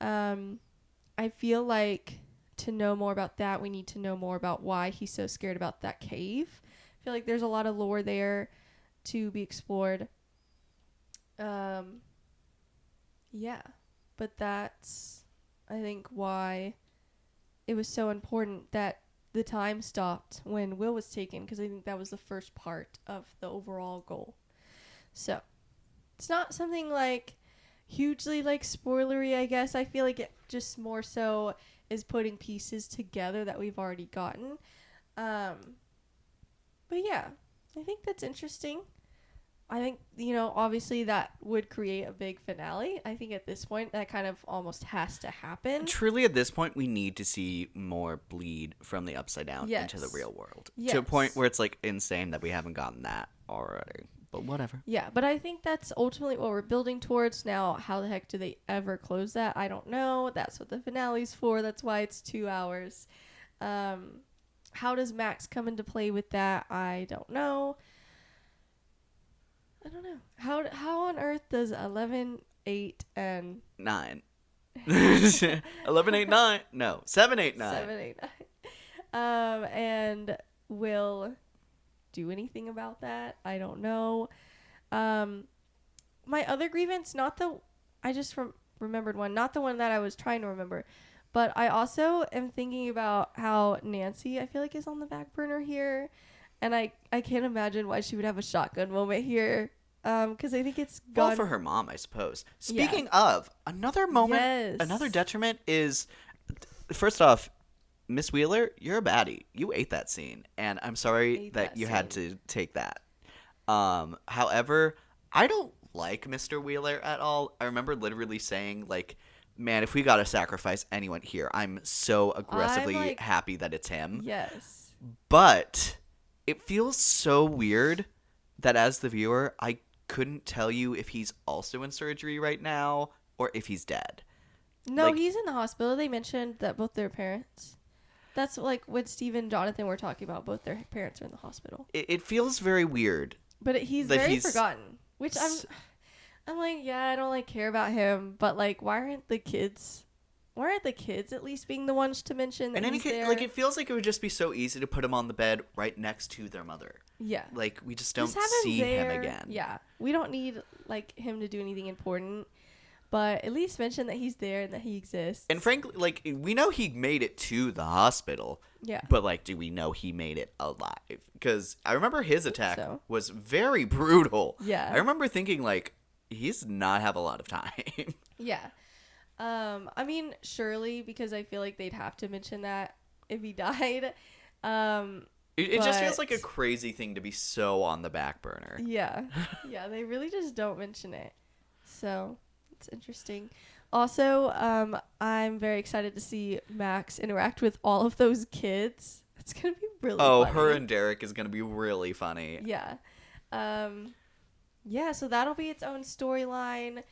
I feel like to know more about that, we need to know more about why he's so scared about that cave. I feel like there's a lot of lore there to be explored. Yeah, but that's, I think, why it was so important that the time stopped when Will was taken, because I think that was the first part of the overall goal. So it's not something like hugely like spoilery, I guess. I feel like it just more so is putting pieces together that we've already gotten. But yeah, I think that's interesting. I think, obviously that would create a big finale. I think at this point that kind of almost has to happen. Truly, at this point, we need to see more bleed from the Upside Down into the real world. Yes. To a point where it's like insane that we haven't gotten that already. But whatever. Yeah, but I think that's ultimately what we're building towards. Now, how the heck do they ever close that? I don't know. That's what the finale's for. That's why it's 2 hours. How does Max come into play with that? I don't know. How on earth does 11, 8, and 9. 11, 8, 9. No, 7, 8, 9. 7, 8, 9. And Will do anything about that? I don't know. my other grievance, I just remembered one, not the one that I was trying to remember, but I also am thinking about how Nancy, I feel like, is on the back burner here, and I can't imagine why she would have a shotgun moment here, because I think it's gone. Well, for her mom, I suppose. Speaking of, another moment, Yes. another detriment is, first off, Miss Wheeler, you're a baddie. You ate that scene, and I'm sorry Ate that that you had scene. to take that. However, I don't like Mr. Wheeler at all. I remember literally saying, like, man, if we gotta sacrifice anyone here, I'm so aggressively like- happy that it's him. Yes. But it feels so weird that as the viewer, I couldn't tell you if he's also in surgery right now or if he's dead. No, Like- he's in the hospital. They mentioned that both their parents. That's like what Steve and Jonathan were talking about. Both their parents are in the hospital. It feels very weird. But he's That very he's- forgotten, which I'm like, yeah, I don't like care about him, but like, why aren't the kids at least being the ones to mention that In any he's case, there? like, it feels like it would just be so easy to put him on the bed right next to their mother. Yeah, Like, we just don't Just have see him there. again. Yeah, we don't need like him to do anything important, but at least mention that he's there and that he exists. And frankly, like, we know he made it to the hospital. Yeah. But, like, do we know he made it alive? Because I remember his attack so. was very brutal. Yeah. I remember thinking, like, he's not have a lot of time. Yeah. I mean, surely, because I feel like they'd have to mention that if he died. It just feels But- like a crazy thing to be so on the back burner. Yeah. Yeah, they really just don't mention it. So, it's interesting. Also, I'm very excited to see Max interact with all of those kids. It's going to be really Oh, funny. her and Derek is going to be really funny. Yeah. Yeah, so that'll be its own storyline.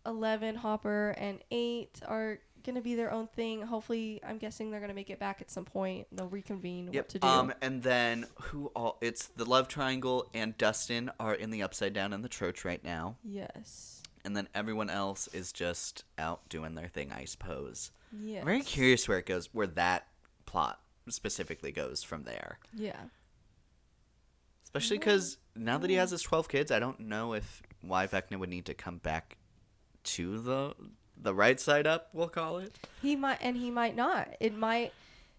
11, Hopper, and 8 are going to be their own thing. Hopefully, I'm guessing they're going to make it back at some point. They'll reconvene what to do. And then it's the love triangle and Dustin are in the Upside Down and the church right now. Yes. And then everyone else is just out doing their thing, I suppose. Yes. I'm very curious where that plot specifically goes from there. Yeah. Especially because now that he has his 12 kids, I don't know why Vecna would need to come back to the right side up, we'll call it. He might not.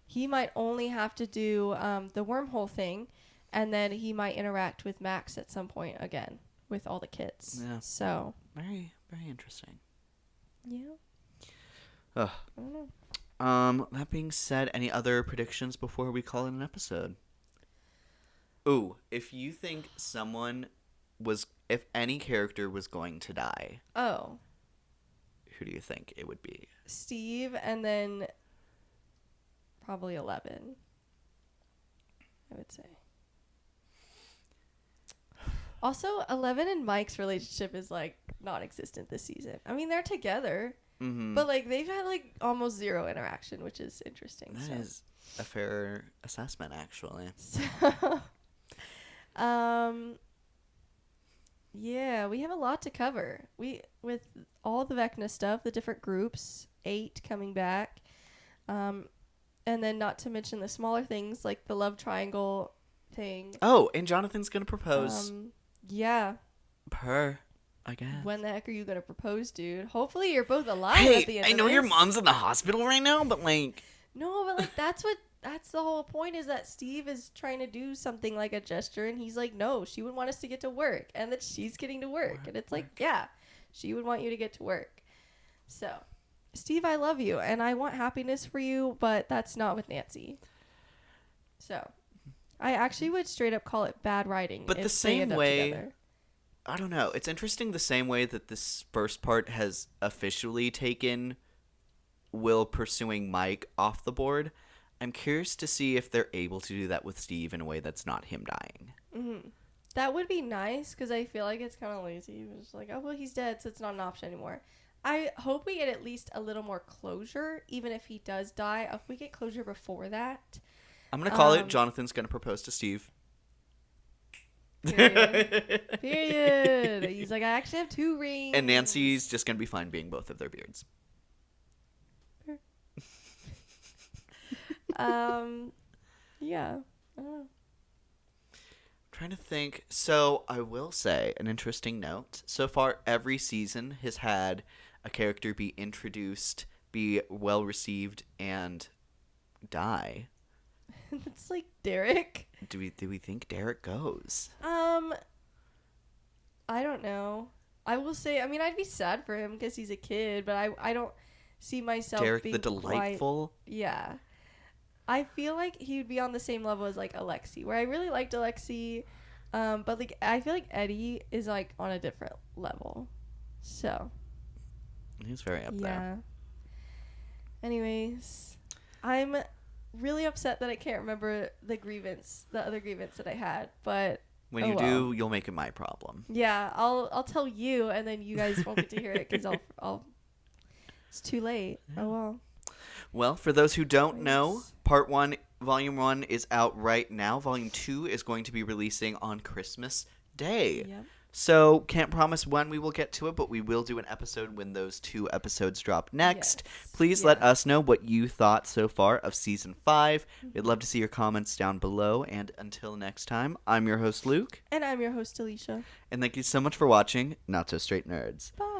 He might only have to do the wormhole thing, and then he might interact with Max at some point again with all the kids. Yeah. So, Very, very interesting. yeah. Ugh. I don't know. That being said, any other predictions before we call it an episode? Ooh, if you think if any character was going to die, Oh, who do you think it would be? Steve, and then probably 11. I would say. Also, 11 and Mike's relationship is like non-existent this season. I mean, they're together, but like they've had like almost zero interaction, which is interesting. That is a fair assessment, actually. So, yeah, we have a lot to cover. With all the Vecna stuff, the different groups, 8 coming back, and then not to mention the smaller things like the love triangle thing. Oh, and Jonathan's gonna propose. Yeah. Per, I guess. When the heck are you gonna propose, dude? Hopefully you're both alive Hey, at the end I of know your this. mom's in the hospital right now, but like, No, but like that's the whole point, is that Steve is trying to do something like a gesture, and he's like, no, she would want us to get to work, and that she's getting to work. And it's like, yeah, she would want you to get to work. So, Steve, I love you, and I want happiness for you, but that's not with Nancy. So, I actually would straight up call it bad writing. But if the they same end up way- together. I don't know. It's interesting the same way that this first part has officially taken Will pursuing Mike off the board. I'm curious to see if they're able to do that with Steve in a way that's not him dying. That would be nice, because I feel like it's kind of lazy. It's like, oh, well, he's dead, so it's not an option anymore. I hope we get at least a little more closure, even if he does die. If we get closure before that. I'm going to call it Jonathan's going to propose to Steve. Period. Period. He's like, I actually have 2 rings. And Nancy's just going to be fine being both of their beards. Yeah. I don't know. Trying to think. So I will say an interesting note. So far, every season has had a character be introduced, be well received, and die. It's like Derek. Do we think Derek goes? I don't know. I will say, I mean, I'd be sad for him because he's a kid, but I don't see myself Derek being the Delightful? Yeah. I feel like he would be on the same level as, like, Alexi, where I really liked Alexi, but, like, I feel like Eddie is, like, on a different level. So. He's very up there. Anyways, I'm really upset that I can't remember the other grievance that I had, but When you do, you'll make it my problem. yeah, I'll tell you, and then you guys won't get to hear it because I'll it's too late. Yeah. Oh well. Well, for those who don't know, Part 1, Volume 1 is out right now. Volume 2 is going to be releasing on Christmas Day. Yep. So, can't promise when we will get to it, but we will do an episode when those 2 episodes drop next. Yes. Please let us know what you thought so far of Season 5. We'd love to see your comments down below. And until next time, I'm your host, Luke. And I'm your host, Alicia. And thank you so much for watching Not So Straight Nerds. Bye.